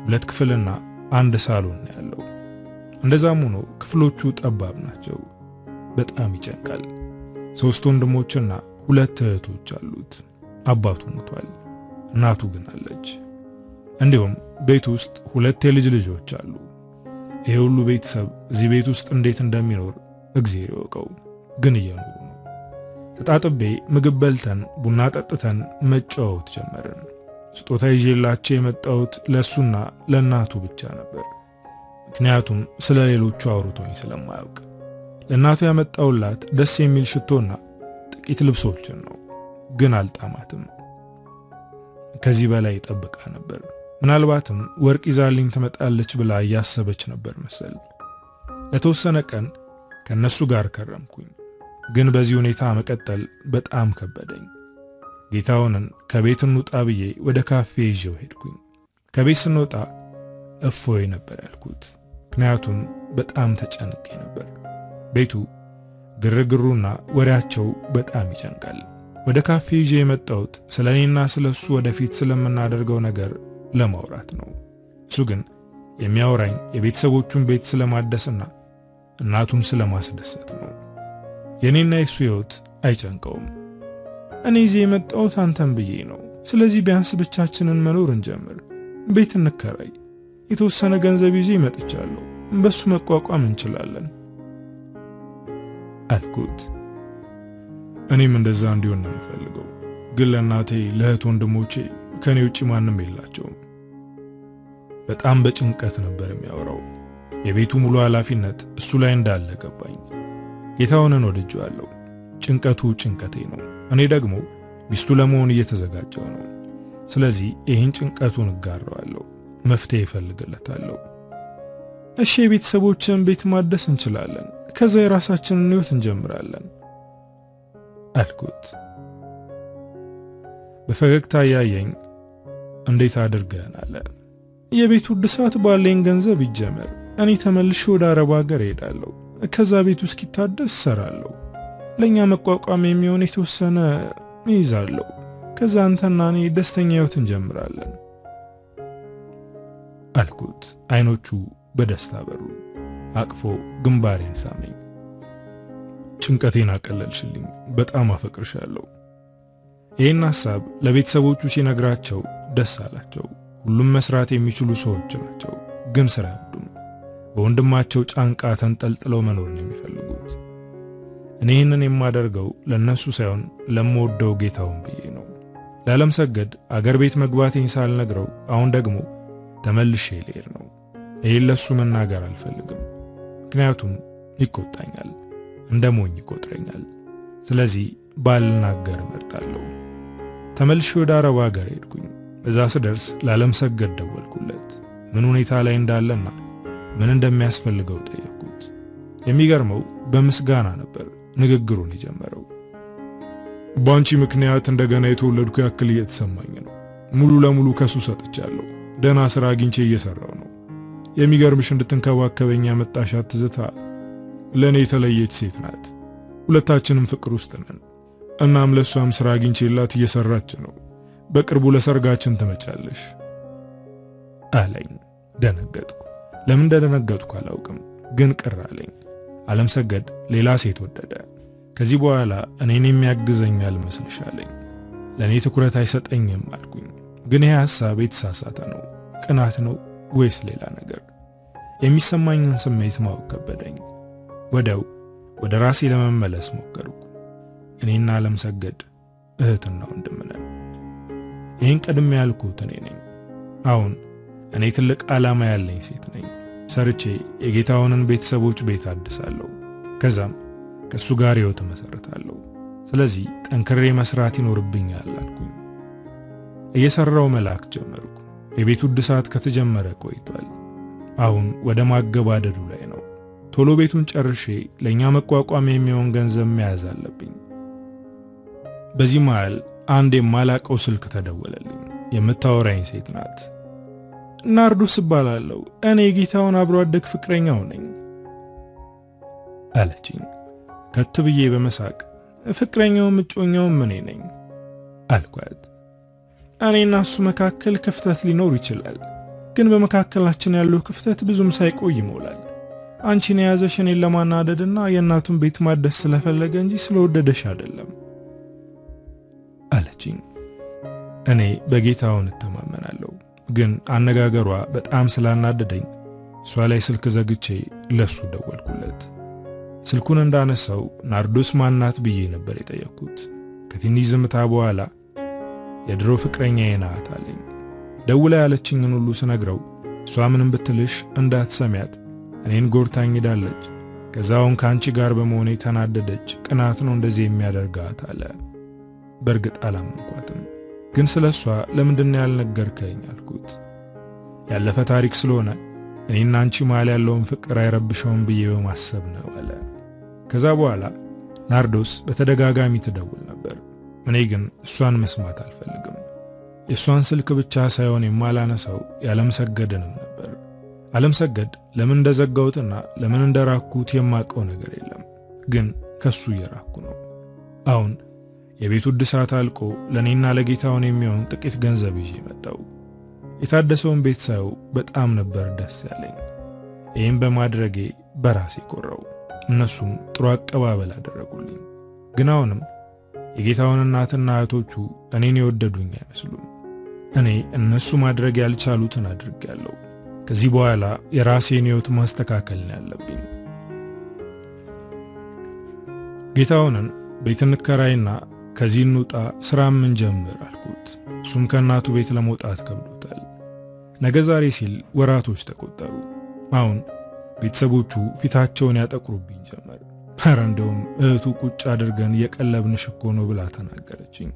A: 2 ክፍልና 1 ሳሎን ነው ያለው። እንደዛም ሆኖ ክፍሎቹ ጠባብ ናቸው። በጣም ይጨንቃል። 3 ወንድሞችና 2 እህቶች አሉት። አባቱ ሞቷል፣ እናቱ ግን አለች። እንዲሁም ቤት ውስጥ 2 የልጅ ልጆች አሉ። ይሄ ሁሉ ቤተሰብ እዚህ ቤት ውስጥ እንዴት እንደሚኖር እግዚአብሔር ይወቀው፣ ግን እየኖሩ ነው። ተጣጥቤ ምግብ በልተን ቡና ጠጥተን መጫወት ጀመርን። ስጦታ ይዤላቸው የመጣሁት ለሱና ለእናቱ ብቻ ነበር። ምክንያቱም ስለ ሌሎቹ አውርቶኝ ስለማያውቅ። ለእናቱ ያመጣውላት ደስ የሚል ሽቶና ጥቂት ልብሶችን ነው፣ ግን አልጣማትም። ከዚህ በላይ ጠብቃ ነበር። ምናልባትም ወርቅ ይዛልኝ ትመጣለች ብላ እያሰበች ነበር መሰል። ለተወሰነ ቀን ከነሱ ጋር ከረምኩኝ፣ ግን በዚህ ሁኔታ መቀጠል በጣም ከበደኝ። ጌታውንን ከቤት እንውጣ ብዬ ወደ ካፌ ይዤው ሄድኩኝ። ከቤት ስንወጣ እፎይ ነበር ያልኩት፣ ምክንያቱም በጣም ተጨንቄ ነበር። ቤቱ ግርግሩና ወሬያቸው በጣም ይጨንቃል። ወደ ካፌ ይዤ የመጣሁት ስለኔና ስለሱ ወደፊት ስለምናደርገው ነገር ለማውራት ነው። እሱ ግን የሚያወራኝ የቤተሰቦቹን ቤት ስለማደስና እናቱን ስለማስደሰት ነው። የኔና የሱ ሕይወት አይጨንቀውም። እኔ እዚህ የመጣሁት አንተን ብዬ ነው። ስለዚህ ቢያንስ ብቻችንን መኖር እንጀምር፣ ቤት እንከራይ፣ የተወሰነ ገንዘብ ይዤ መጥቻለሁ፣ በሱ መቋቋም እንችላለን አልኩት። እኔም እንደዛ እንዲሆን ነው የምፈልገው፣ ግን ለእናቴ ለእህት ወንድሞቼ ከኔ ውጪ ማንም የላቸውም። በጣም በጭንቀት ነበር የሚያወራው። የቤቱ ሙሉ ኃላፊነት እሱ ላይ እንዳለ ገባኝ። ጌታውንን ወድጄዋለሁ። ጭንቀቱ ጭንቀቴ ነው። እኔ ደግሞ ሚስቱ ለመሆን እየተዘጋጀው ነው። ስለዚህ ይህን ጭንቀቱን እጋራዋለሁ፣ መፍትሄ እፈልግለታለሁ። እሺ የቤተሰቦችን ቤት ማደስ እንችላለን፣ ከዛ የራሳችንን ሕይወት እንጀምራለን አልኩት። በፈገግታ ያየኝ እንዴት አድርገን አለ። የቤቱ እድሳት ባለኝ ገንዘብ ይጀመር፣ እኔ ተመልሼ ወደ አረብ ሀገር እሄዳለሁ፣ ከዛ ቤቱ እስኪታደስ እሰራለሁ፣ ለኛ መቋቋም የሚሆን የተወሰነ ይዛለሁ፣ ከዛ አንተና እኔ ደስተኛ ሕይወት እንጀምራለን አልኩት። አይኖቹ በደስታ በሩ። አቅፎ ግንባሬን ሳመኝ። ጭንቀቴን አቀለልሽልኝ፣ በጣም አፈቅርሻለሁ። ይህን ሐሳብ ለቤተሰቦቹ ሲነግራቸው ደስ አላቸው። ሁሉም መስራት የሚችሉ ሰዎች ናቸው፣ ግን ስራ አይወዱም። በወንድማቸው ጫንቃ ተንጠልጥለው መኖር ነው የሚፈልጉት። እኔ ይህንን የማደርገው ለነሱ ሳይሆን ለምወደው ጌታውን ብዬ ነው። ለዓለም ሰገድ አገር ቤት መግባቴን ሳልነግረው አሁን ደግሞ ተመልሼ ልሄድ ነው። ይህን ለሱ መናገር አልፈልግም፣ ምክንያቱም ይቆጣኛል፣ እንደ ሞኝ ይቆጥረኛል። ስለዚህ ባልናገር እመርጣለሁ። ተመልሼ ወደ አረብ ሀገር ሄድኩኝ። እዛ ስደርስ ለዓለም ሰገድ ደወልኩለት። ምን ሁኔታ ላይ እንዳለና ምን እንደሚያስፈልገው ጠየቅኩት። የሚገርመው በምስጋና ነበር ንግግሩን የጀመረው። ባንቺ ምክንያት እንደገና የተወለድኩ ያክል እየተሰማኝ ነው። ሙሉ ለሙሉ ከሱ ሰጥቻለሁ። ደህና ስራ አግኝቼ እየሰራው ነው። የሚገርምሽ እንድትንከባከበኝ ያመጣሻት ትዝታ ለኔ የተለየች ሴት ናት። ሁለታችንም ፍቅር ውስጥ ነን። እናም ለሷም ስራ አግኝቼላት እየሰራች ነው። በቅርቡ ለሰርጋችን ትመጫለሽ አለኝ። ደነገጥኩ። ለምን እንደደነገጥኩ አላውቅም፣ ግን ቅር አለኝ። ዓለም ሰገድ ሌላ ሴት ወደደ። ከዚህ በኋላ እኔን የሚያግዘኛል መስልሻለኝ። ለኔ ትኩረት አይሰጠኝም አልኩኝ። ግን ይሄ ሐሳብ የተሳሳተ ነው። ቅናት ነው ወይስ ሌላ ነገር? የሚሰማኝን ስሜት ማወቅ ከበደኝ። ወደው ወደ ራሴ ለመመለስ ሞከርኩ። እኔና ዓለም ሰገድ እህትና ወንድም ነን። ይህን ቀድሜ ያልኩት እኔ ነኝ። አሁን እኔ ትልቅ ዓላማ ያለኝ ሴት ነኝ። ሰርቼ የጌታውንን ቤተሰቦች ቤት አድሳለሁ። ከዛም ከሱ ጋር ሕይወት መሰረታለሁ። ስለዚህ ጠንክሬ መስራት ይኖርብኛል አልኩኝ። እየሰራው መላክ ጀመርኩ። የቤቱ እድሳት ከተጀመረ ቆይቷል። አሁን ወደ ማገባደዱ ላይ ነው። ቶሎ ቤቱን ጨርሼ ለኛ መቋቋም የሚሆን ገንዘብ መያዝ አለብኝ። በዚህ መሃል አንድ የማላቀው ስልክ ተደወለልኝ። የምታወራኝ ሴት ናት። ናርዶስ እባላለሁ፣ እኔ ጌታውን አብሮ አደግ ፍቅረኛው ነኝ አለችኝ። ከት ብዬ በመሳቅ ፍቅረኛውም እጮኛውም እኔ ነኝ አልኳት። እኔና እሱ መካከል ክፍተት ሊኖር ይችላል፣ ግን በመካከላችን ያለው ክፍተት ብዙም ሳይቆይ ይሞላል። አንቺን የያዘሽ እኔን ለማናደድና የእናቱን ቤት ማደስ ስለፈለገ እንጂ ስለወደደሽ አይደለም አለችኝ። እኔ በጌታውን እተማመናለሁ፣ ግን አነጋገሯ በጣም ስላናደደኝ እሷ ላይ ስልክ ዘግቼ ለሱ ደወልኩለት። ስልኩን እንዳነሳው ናርዶስ ማናት ብዬ ነበር የጠየቅኩት። ከትንሽ ዝምታ በኋላ የድሮ ፍቅረኛዬ ናት አለኝ። ደውላ ያለችኝን ሁሉ ስነግረው እሷ ምንም ብትልሽ እንዳትሰሚያት እኔን ጎርታኝ ሄዳለች። ከዛውን ካንቺ ጋር በመሆኔ ተናደደች፣ ቅናት ነው እንደዚህ የሚያደርጋት አለ። በእርግጥ አላመንኳትም፣ ግን ስለሷ ለምንድን ያልነገርከኝ አልኩት። ያለፈ ታሪክ ስለሆነ እኔና አንቺ መሃል ያለውን ፍቅር አይረብሸውም ብዬ በማሰብ ነው አለ። ከዛ በኋላ ናርዶስ በተደጋጋሚ ትደውል ነበር። እኔ ግን እሷን መስማት አልፈልግም። የእሷን ስልክ ብቻ ሳይሆን የማላነሳው ያለምሰገድንም ነበር። አለምሰገድ ለምን እንደዘጋሁትና ለምን እንደራኩት የማውቀው ነገር የለም፣ ግን ከሱ እየራኩ ነው። አሁን የቤቱ እድሳት አልቆ ለኔና ለጌታውን የሚሆን ጥቂት ገንዘብ ይዤ መጣሁ። የታደሰውን ቤት ሳየው በጣም ነበር ደስ ያለኝ። ይህም በማድረጌ በራሴ ኮራው። እነሱም ጥሩ አቀባበል አደረጉልኝ። ግን አሁንም የጌታውን እናትና እህቶቹ እኔን የወደዱኝ አይመስሉም። እኔ እነሱ ማድረግ ያልቻሉትን አድርጌያለሁ። ከዚህ በኋላ የራሴን ሕይወት ማስተካከል ነው ያለብኝ። ጌታውንን ቤት እንከራይና ከዚህ እንውጣ፣ ስራም እንጀምር አልኩት። እሱም ከእናቱ ቤት ለመውጣት ከብዶታል። ነገ ዛሬ ሲል ወራቶች ተቆጠሩ። አሁን ቤተሰቦቹ ፊታቸውን ያጠቁሩብኝ ጀመር። ኧረ እንደውም እህቱ ቁጭ አድርገን የቀለብንሽ እኮ ነው ብላ ተናገረችኝ።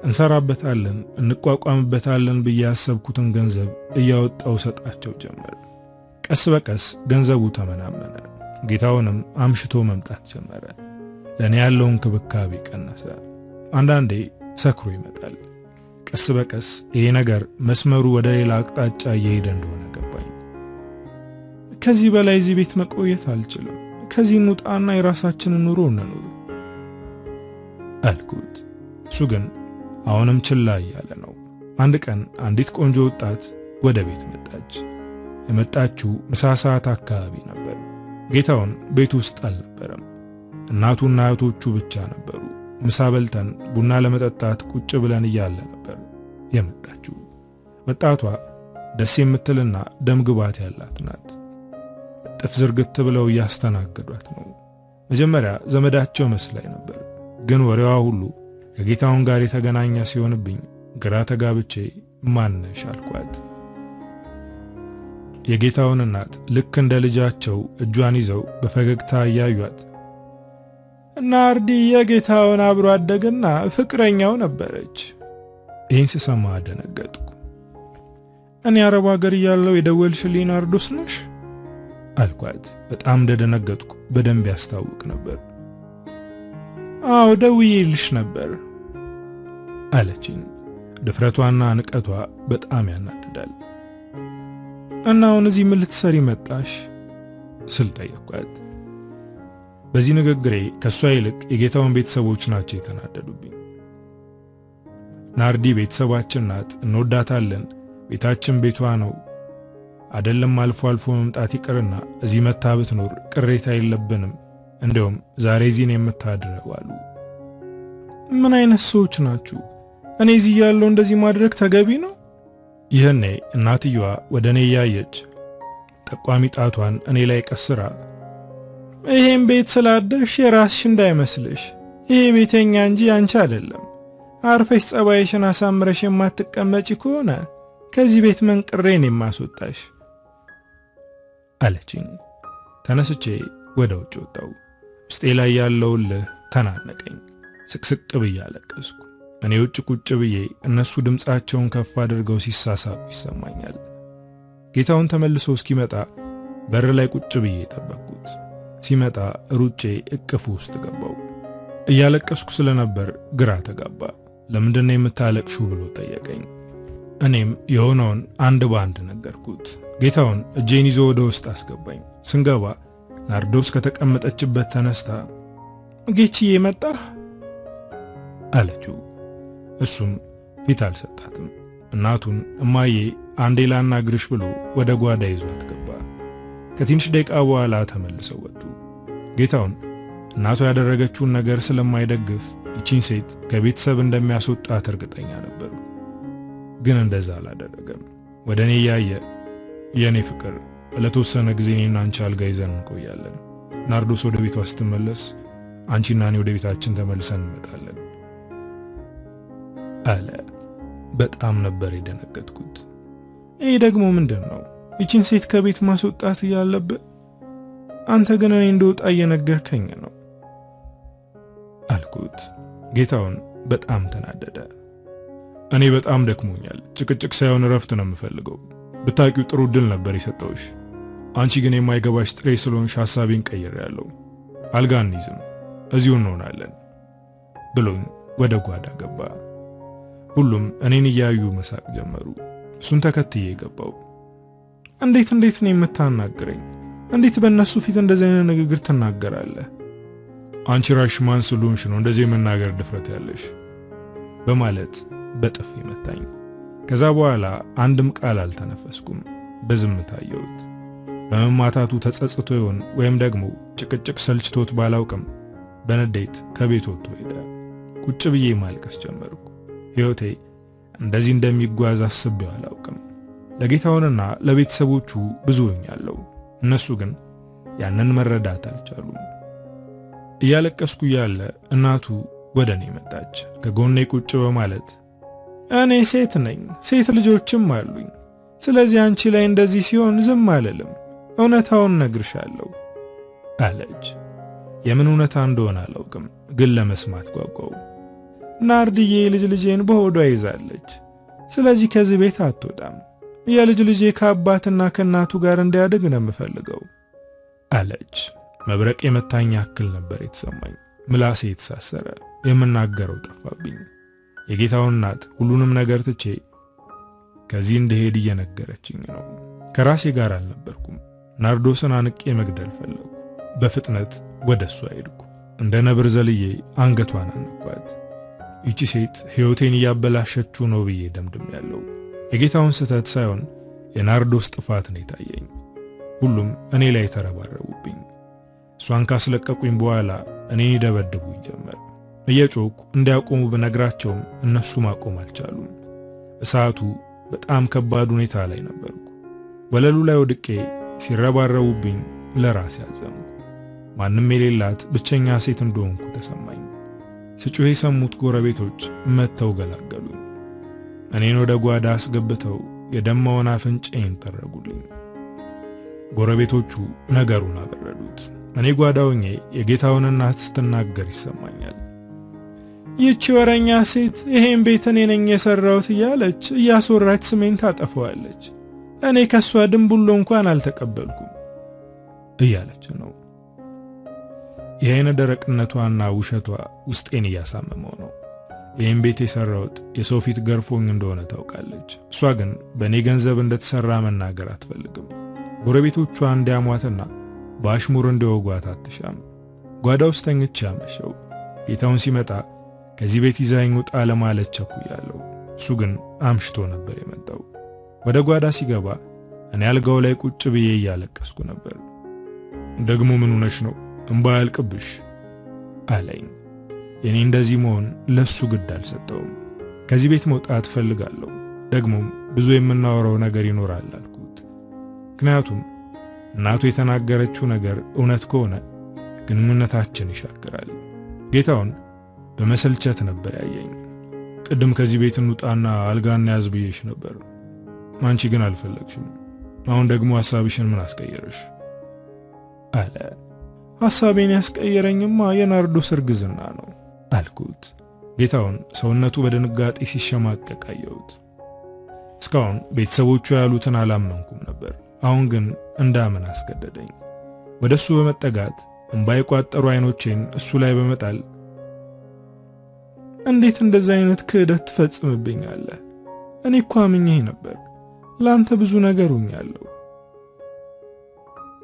A: እንሰራበታለን እንቋቋምበታለን ብዬ ያሰብኩትን ገንዘብ እያወጣው ሰጣቸው ጀመር። ቀስ በቀስ ገንዘቡ ተመናመነ። ጌታውንም አምሽቶ መምጣት ጀመረ። ለኔ ያለው እንክብካቤ ቀነሰ። አንዳንዴ ሰክሮ ይመጣል። ቀስ በቀስ ይሄ ነገር መስመሩ ወደ ሌላ አቅጣጫ እየሄደ እንደሆነ ገባኝ። ከዚህ በላይ እዚህ ቤት መቆየት አልችልም። ከዚህ እንውጣና የራሳችንን ኑሮ እንኑር አልኩት። እሱ ግን አሁንም ችላ እያለ ነው። አንድ ቀን አንዲት ቆንጆ ወጣት ወደ ቤት መጣች። የመጣችው ምሳ ሰዓት አካባቢ ነበር። ጌታውን ቤት ውስጥ አልነበረም። እናቱና እህቶቹ ብቻ ነበሩ። ምሳ በልተን ቡና ለመጠጣት ቁጭ ብለን እያለ ነበር የመጣችው። ወጣቷ ደስ የምትልና ደም ግባት ያላት ናት። ጥፍ ዝርግት ብለው እያስተናገዷት ነው። መጀመሪያ ዘመዳቸው መስላኝ ነበር፣ ግን ወሬዋ ሁሉ ከጌታውን ጋር የተገናኘ ሲሆንብኝ ግራ ተጋብቼ ማነሽ አልኳት። የጌታውን እናት ልክ እንደ ልጃቸው እጇን ይዘው በፈገግታ እያዩት ናርዲ የጌታውን አብሮ አደግና ፍቅረኛው ነበረች። ይህን ስሰማ ደነገጥኩ። እኔ አረብ ሀገር እያለሁ የደወልሽልኝ ናርዶስ ነሽ አልኳት። በጣም እንደደነገጥኩ በደንብ ያስታውቅ ነበር። አዎ ደውዬልሽ ነበር አለችኝ። ድፍረቷና ንቀቷ በጣም ያናድዳል። እና አሁን እዚህ ምን ልትሰሪ መጣሽ ስል ጠየቅኳት። በዚህ ንግግሬ ከሷ ይልቅ የጌታውን ቤተሰቦች ናቸው የተናደዱብኝ። ናርዲ ቤተሰባችን ናት፣ እንወዳታለን፣ ቤታችን ቤቷ ነው። አይደለም አልፎ አልፎ መምጣት ይቅርና እዚህ መታ ብትኖር ቅሬታ የለብንም። እንደውም ዛሬ እዚህ የምታድረው አሉ። ምን አይነት ሰዎች ናችሁ? እኔ እዚህ ያለው እንደዚህ ማድረግ ተገቢ ነው? ይህኔ እናትየዋ ወደ እኔ ያየች ጠቋሚ ጣቷን እኔ ላይ ቀስራ ይሄን ቤት ስላደሽ የራስሽ እንዳይመስልሽ፣ ይሄ ቤተኛ እንጂ አንቺ አይደለም። አርፈሽ ጸባይሽን አሳምረሽ የማትቀመጪ ከሆነ ከዚህ ቤት መንቅሬን የማስወጣሽ አለችኝ። ተነስቼ ወደ ውጭ ወጣሁ። ውስጤ ላይ ያለው ልህ ተናነቀኝ። ስቅስቅ ብዬ አለቀስኩ። እኔ ውጭ ቁጭ ብዬ እነሱ ድምጻቸውን ከፍ አድርገው ሲሳሳቁ ይሰማኛል። ጌታውን ተመልሶ እስኪመጣ በር ላይ ቁጭ ብዬ ጠበቅኩት። ሲመጣ ሩጬ እቅፉ ውስጥ ገባው። እያለቀስኩ ስለነበር ግራ ተጋባ። ለምንድነው የምታለቅሽው ብሎ ጠየቀኝ። እኔም የሆነውን አንድ በአንድ ነገርኩት። ጌታውን እጄን ይዞ ወደ ውስጥ አስገባኝ። ስንገባ ናርዶስ ከተቀመጠችበት ተነስታ ጌችዬ መጣ አለችው። እሱም ፊት አልሰጣትም። እናቱን እማዬ አንዴ ላናግርሽ ብሎ ወደ ጓዳ ይዟት ገባ። ከትንሽ ደቂቃ በኋላ ተመልሰው ወጡ። ጌታውን እናቱ ያደረገችውን ነገር ስለማይደግፍ ይቺን ሴት ከቤተሰብ እንደሚያስወጣት እርግጠኛ ነበሩ። ግን እንደዛ አላደረገም። ወደ እኔ ያየ የኔ ፍቅር ለተወሰነ ጊዜ እኔና አንቺ አልጋ ይዘን እንቆያለን። ናርዶስ ወደ ቤቷ ስትመለስ አንቺና እኔ ወደ ቤታችን ተመልሰን እንመጣለን አለ። በጣም ነበር የደነገጥኩት። ይሄ ደግሞ ምንድነው? ይቺን ሴት ከቤት ማስወጣት ያለብህ አንተ ግን እኔ እንደወጣ እየነገርከኝ ነው አልኩት። ጌታውን በጣም ተናደደ። እኔ በጣም ደክሞኛል። ጭቅጭቅ ሳይሆን እረፍት ነው የምፈልገው። ብታቂው ጥሩ ድል ነበር የሰጠውሽ። አንቺ ግን የማይገባሽ ጥሬ ስለሆንሽ ሐሳቤን ቀይሬያለሁ። አልጋ እንይዝም፣ እዚሁ እንሆናለን ብሎኝ ወደ ጓዳ ገባ። ሁሉም እኔን እያዩ መሳቅ ጀመሩ። እሱን ተከትዬ ገባው። እንዴት ነው የምታናግረኝ? እንዴት በእነሱ ፊት እንደዚህ አይነት ንግግር ትናገራለህ? አንቺ ራስሽ ማን ስለሆንሽ ነው እንደዚህ የመናገር ድፍረት ያለሽ? በማለት በጥፊ መታኝ። ከዛ በኋላ አንድም ቃል አልተነፈስኩም። በዝምታ አየሁት። በመማታቱ ተጸጽቶ ይሆን ወይም ደግሞ ጭቅጭቅ ሰልችቶት ባላውቅም በንዴት ከቤት ወጥቶ ሄደ። ቁጭ ብዬ ማልቀስ ጀመርኩ። ሕይወቴ እንደዚህ እንደሚጓዝ አስቤው አላውቅም። ለጌታውንና ለቤተሰቦቹ ብዙ ሆኛለሁ። እነሱ ግን ያንን መረዳት አልቻሉም። እያለቀስኩ ያለ እናቱ ወደ እኔ መጣች። ከጎኔ ቁጭ በማለት እኔ ሴት ነኝ፣ ሴት ልጆችም አሉኝ። ስለዚህ አንቺ ላይ እንደዚህ ሲሆን ዝም አልልም፣ እውነታውን ነግርሻለሁ አለች። የምን እውነታ እንደሆነ አላውቅም፣ ግን ለመስማት ጓጓው። ናርድዬ ልጄን በሆዷ ይዛለች። ስለዚህ ከዚህ ቤት አትወጣም። የልጅ ልጄ ከአባትና ከእናቱ ጋር እንዲያድግ ነው የምፈልገው አለች። መብረቅ የመታኝ ያክል ነበር የተሰማኝ። ምላሴ የተሳሰረ፣ የምናገረው ጠፋብኝ። የጌታውን እናት ሁሉንም ነገር ትቼ ከዚህ እንደሄድ እየነገረችኝ ነው። ከራሴ ጋር አልነበርኩም። ናርዶስን አንቄ መግደል ፈለኩ። በፍጥነት ወደሷ ሄድኩ። እንደ ነብር ዘልዬ አንገቷን አነኳት። ይቺ ሴት ሕይወቴን እያበላሸችው ነው ብዬ ደምድሜያለሁ። የጌታውን ስህተት ሳይሆን የናርዶስ ጥፋት ነው የታየኝ። ሁሉም እኔ ላይ ተረባረቡብኝ። እሷን ካስለቀቁኝ በኋላ እኔን ይደበድቡኝ ጀመር። እየጮኩ እንዲያቆሙ ብነግራቸውም እነሱ ማቆም አልቻሉም። በሰዓቱ በጣም ከባድ ሁኔታ ላይ ነበርኩ። ወለሉ ላይ ወድቄ ሲረባረቡብኝ ለራሴ አዘንኩ። ማንም የሌላት ብቸኛ ሴት እንደሆንኩ ተሰማኝ። ስጩህ የሰሙት ጎረቤቶች መጥተው ገላገሉኝ። እኔን ወደ ጓዳ አስገብተው የደማውን አፍንጫዬን ጠረጉልኝ። ጎረቤቶቹ ነገሩን አበረዱት። እኔ ጓዳ ሆኜ የጌታውን እናት ስትናገር ይሰማኛል። ይህች ወረኛ ሴት ይሄን ቤት እኔ ነኝ የሰራሁት እያለች እያስወራች ስሜን ታጠፋዋለች። እኔ ከሷ ድንቡሎ እንኳን አልተቀበልኩም እያለች ነው። ይሄን ደረቅነቷና ውሸቷ ውስጤን እያሳመመው ነው። ይሄን ቤት የሰራሁት የሰው ፊት ገርፎኝ እንደሆነ ታውቃለች። እሷ ግን በእኔ ገንዘብ እንደተሰራ መናገር አትፈልግም። ጎረቤቶቿ እንዲያሟትና በአሽሙር እንዲወጓት አትሻም። ጓዳ ውስጥ ተኝቼ አመሸው። ጌታውን ሲመጣ ከዚህ ቤት ይዛኝ ውጣ ለማለት ቸኩያለሁ። እሱ ግን አምሽቶ ነበር የመጣው። ወደ ጓዳ ሲገባ እኔ አልጋው ላይ ቁጭ ብዬ እያለቀስኩ ነበር። ደግሞ ምን ሆነሽ ነው? እንባ ያልቅብሽ አለኝ። የኔ እንደዚህ መሆን ለሱ ግድ አልሰጠውም። ከዚህ ቤት መውጣት ፈልጋለሁ። ደግሞም ብዙ የምናወራው ነገር ይኖራል አልኩት። ምክንያቱም እናቱ የተናገረችው ነገር እውነት ከሆነ ግንኙነታችን ይሻክራል። ጌታውን በመሰልቸት ነበር ያየኝ። ቅድም ከዚህ ቤት እንውጣና አልጋና ያዝ ብዬሽ ነበር። አንቺ ግን አልፈለግሽም። አሁን ደግሞ ሐሳብሽን ምን አስቀየረሽ? አለ። ሐሳቤን ያስቀየረኝማ የናርዶስ እርግዝና ነው አልኩት። ጌታውን ሰውነቱ በድንጋጤ ሲሸማቀቅ አየሁት። እስካሁን ቤተሰቦቹ ያሉትን አላመንኩም ነበር። አሁን ግን እንዳምን አስገደደኝ። ወደሱ በመጠጋት እንባ የቋጠሩ አይኖቼን እሱ ላይ በመጣል እንዴት እንደዛ አይነት ክህደት ትፈጽምብኛለህ? እኔ እኮ አምኜህ ነበር። ላንተ ብዙ ነገር ሆኛለሁ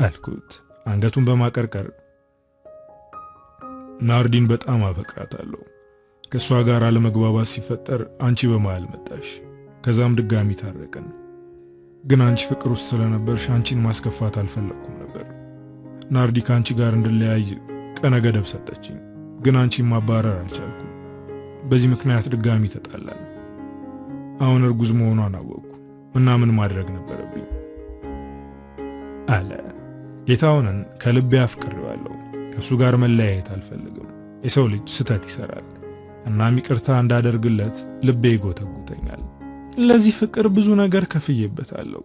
A: አልኩት አንገቱን በማቀርቀር። ናርዲን በጣም አፈቅራታለሁ። ከሷ ጋር አለመግባባት ሲፈጠር አንቺ በመሃል መጣሽ። ከዛም ድጋሚ ታረቀን። ግን አንቺ ፍቅር ውስጥ ስለነበርሽ አንቺን ማስከፋት አልፈለኩም ነበር። ናርዲ ካንቺ ጋር እንድለያይ ቀነ ገደብ ሰጠችኝ። ግን አንቺን ማባረር አልቻልኩም። በዚህ ምክንያት ድጋሚ ተጣላን። አሁን እርጉዝ መሆኗን አወቅኩ እና ምን ማድረግ ነበረብኝ አለ። ጌታውንን ከልቤ አፍቅሬዋለሁ። ከሱ ጋር መለያየት አልፈልግም። የሰው ልጅ ስተት ይሰራል እና ይቅርታ እንዳደርግለት ልቤ ይጎተጉተኛል። ለዚህ ፍቅር ብዙ ነገር ከፍዬበታለሁ።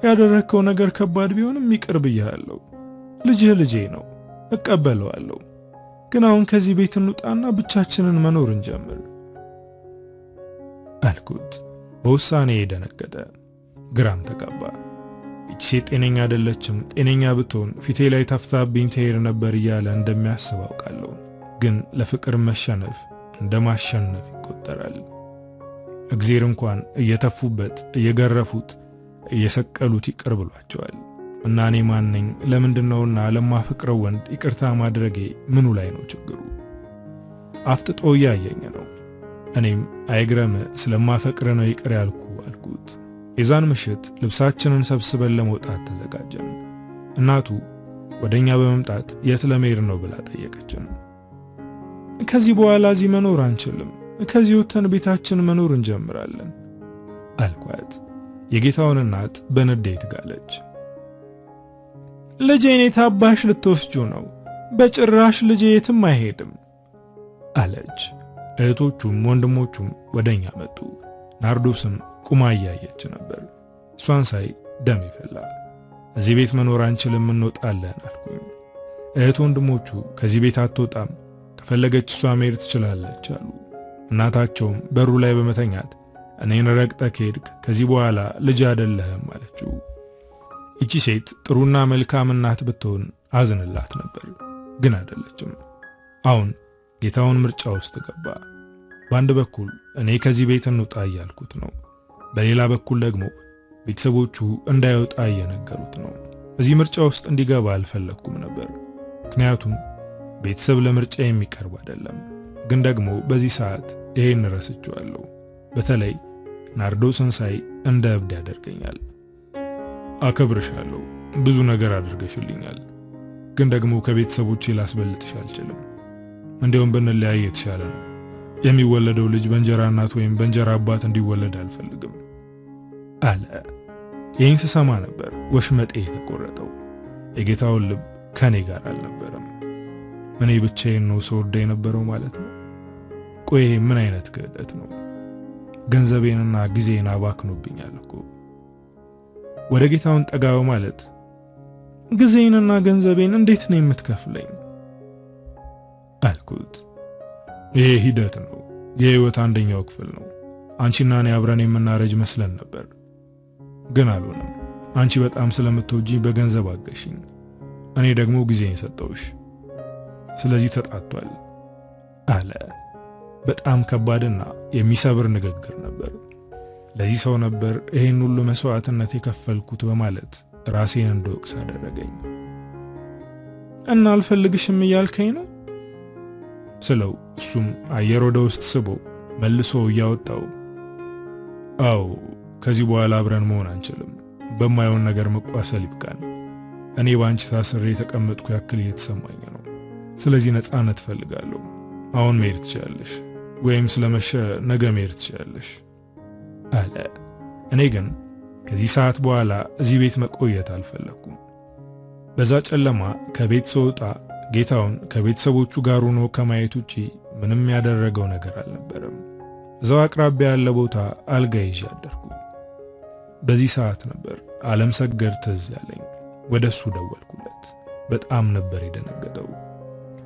A: ያደረከው ነገር ከባድ ቢሆንም ይቅር ብያለሁ። ልጅህ ልጄ ነው፣ እቀበለዋለሁ። ግን አሁን ከዚህ ቤት እንውጣና ብቻችንን መኖር እንጀምር አልኩት። በውሳኔ ደነገጠ፣ ግራም ተጋባ። እቺ ሴት ጤነኛ አይደለችም፣ ጤነኛ ብትሆን ፊቴ ላይ ተፍታብኝ ትሄድ ነበር እያለ እንደሚያስብ አውቃለሁ። ግን ለፍቅር መሸነፍ እንደማሸነፍ ይቆጠራል። እግዚአብሔር እንኳን እየተፉበት እየገረፉት እየሰቀሉት ይቅር ብሏቸዋል። እና እኔ ማን ነኝ? ለምንድነውና ለማፈቅረው ወንድ ይቅርታ ማድረጌ ምኑ ላይ ነው ችግሩ? አፍጥጦ እያየኝ ነው። እኔም አይግረም ስለማፈቅር ነው ይቅር ያልኩ አልኩት። የዛን ምሽት ልብሳችንን ሰብስበን ለመውጣት ተዘጋጀን። እናቱ ወደኛ በመምጣት የት ለመሄድ ነው ብላ ጠየቀችን። ከዚህ በኋላ እዚህ መኖር አንችልም፣ ከዚህ ወተን ቤታችን መኖር እንጀምራለን አልኳት። የጌታውን እናት በንዴት ጋለች። ልጄን የታባሽ ልትወስጁ ነው? በጭራሽ ልጄ የትም አይሄድም አለች። እህቶቹም ወንድሞቹም ወደኛ መጡ። ናርዶስም ቁማ እያየች ነበር። እሷን ሳይ ደም ይፈላ። እዚህ ቤት መኖር አንችልም፣ እንወጣለን አልኩኝ። እህት ወንድሞቹ ከዚህ ቤት አትወጣም፣ ከፈለገች እሷ መሄድ ትችላለች አሉ። እናታቸውም በሩ ላይ በመተኛት እኔን ረግጠህ ከሄድክ ከዚህ በኋላ ልጅ አይደለህም አለችው። ይቺ ሴት ጥሩና መልካም እናት ብትሆን አዝንላት ነበር፣ ግን አይደለችም። አሁን ጌታውን ምርጫ ውስጥ ገባ። በአንድ በኩል እኔ ከዚህ ቤት እንውጣ እያልኩት ነው፣ በሌላ በኩል ደግሞ ቤተሰቦቹ እንዳይወጣ እየነገሩት ነው። እዚህ ምርጫ ውስጥ እንዲገባ አልፈለኩም ነበር፣ ምክንያቱም ቤተሰብ ለምርጫ የሚቀርብ አይደለም። ግን ደግሞ በዚህ ሰዓት ይሄን ረስቼዋለሁ። በተለይ ናርዶስን ሳይ እንደ እብድ ያደርገኛል። አከብርሻለሁ፣ ብዙ ነገር አድርገሽልኛል፣ ግን ደግሞ ከቤተሰቦቼ ላስበልጥሽ አልችልም። እንዲያውም ብንለያይ የተሻለ ነው። የሚወለደው ልጅ በእንጀራ እናት ወይም በእንጀራ አባት እንዲወለድ አልፈልግም አለ። ይህን ስሰማ ነበር ወሽመጤ የተቆረጠው። የጌታውን ልብ ከኔ ጋር አልነበረም። እኔ ብቻዬን ነው ስወርዳ የነበረው ማለት ነው። ቆይ ምን አይነት ክህደት ነው? ገንዘቤንና ጊዜን አባክኖብኛል እኮ። ወደ ጌታውን ጠጋ በማለት ጊዜንና ገንዘቤን እንዴት ነው የምትከፍለኝ አልኩት። ይሄ ሂደት ነው፣ የህይወት አንደኛው ክፍል ነው። አንቺና እኔ አብረን የምናረጅ መስለን ነበር፣ ግን አልሆነም። አንቺ በጣም ስለምትወጂኝ በገንዘብ አገሽኝ፣ እኔ ደግሞ ጊዜን ሰጠውሽ። ስለዚህ ተጣጥቷል አለ። በጣም ከባድና የሚሰብር ንግግር ነበር። ለዚህ ሰው ነበር ይሄን ሁሉ መስዋዕትነት የከፈልኩት በማለት ራሴን እንደወቅስ አደረገኝ። እና አልፈልግሽም እያልከኝ ነው ስለው እሱም አየር ወደ ውስጥ ስቦ መልሶ እያወጣው አዎ፣ ከዚህ በኋላ አብረን መሆን አንችልም። በማይሆን ነገር መቋሰል ይብቃን። እኔ ባንቺ ታስሬ የተቀመጥኩ ያክል እየተሰማኝ ነው። ስለዚህ ነፃነት ፈልጋለሁ። አሁን መሄድ ትችላለሽ፣ ወይም ስለመሸ ነገ መሄድ ትችላለሽ አለ። እኔ ግን ከዚህ ሰዓት በኋላ እዚህ ቤት መቆየት አልፈለኩም። በዛ ጨለማ ከቤት ስወጣ ጌታውን ከቤተሰቦቹ ጋር ሆኖ ከማየት ውጪ ምንም ያደረገው ነገር አልነበረም። እዛው አቅራቢያ ያለ ቦታ አልጋ ይዤ አደርኩ። በዚህ ሰዓት ነበር ዓለም ሰገድ ትዝ ያለኝ። ወደሱ ደወልኩለት። በጣም ነበር የደነገጠው።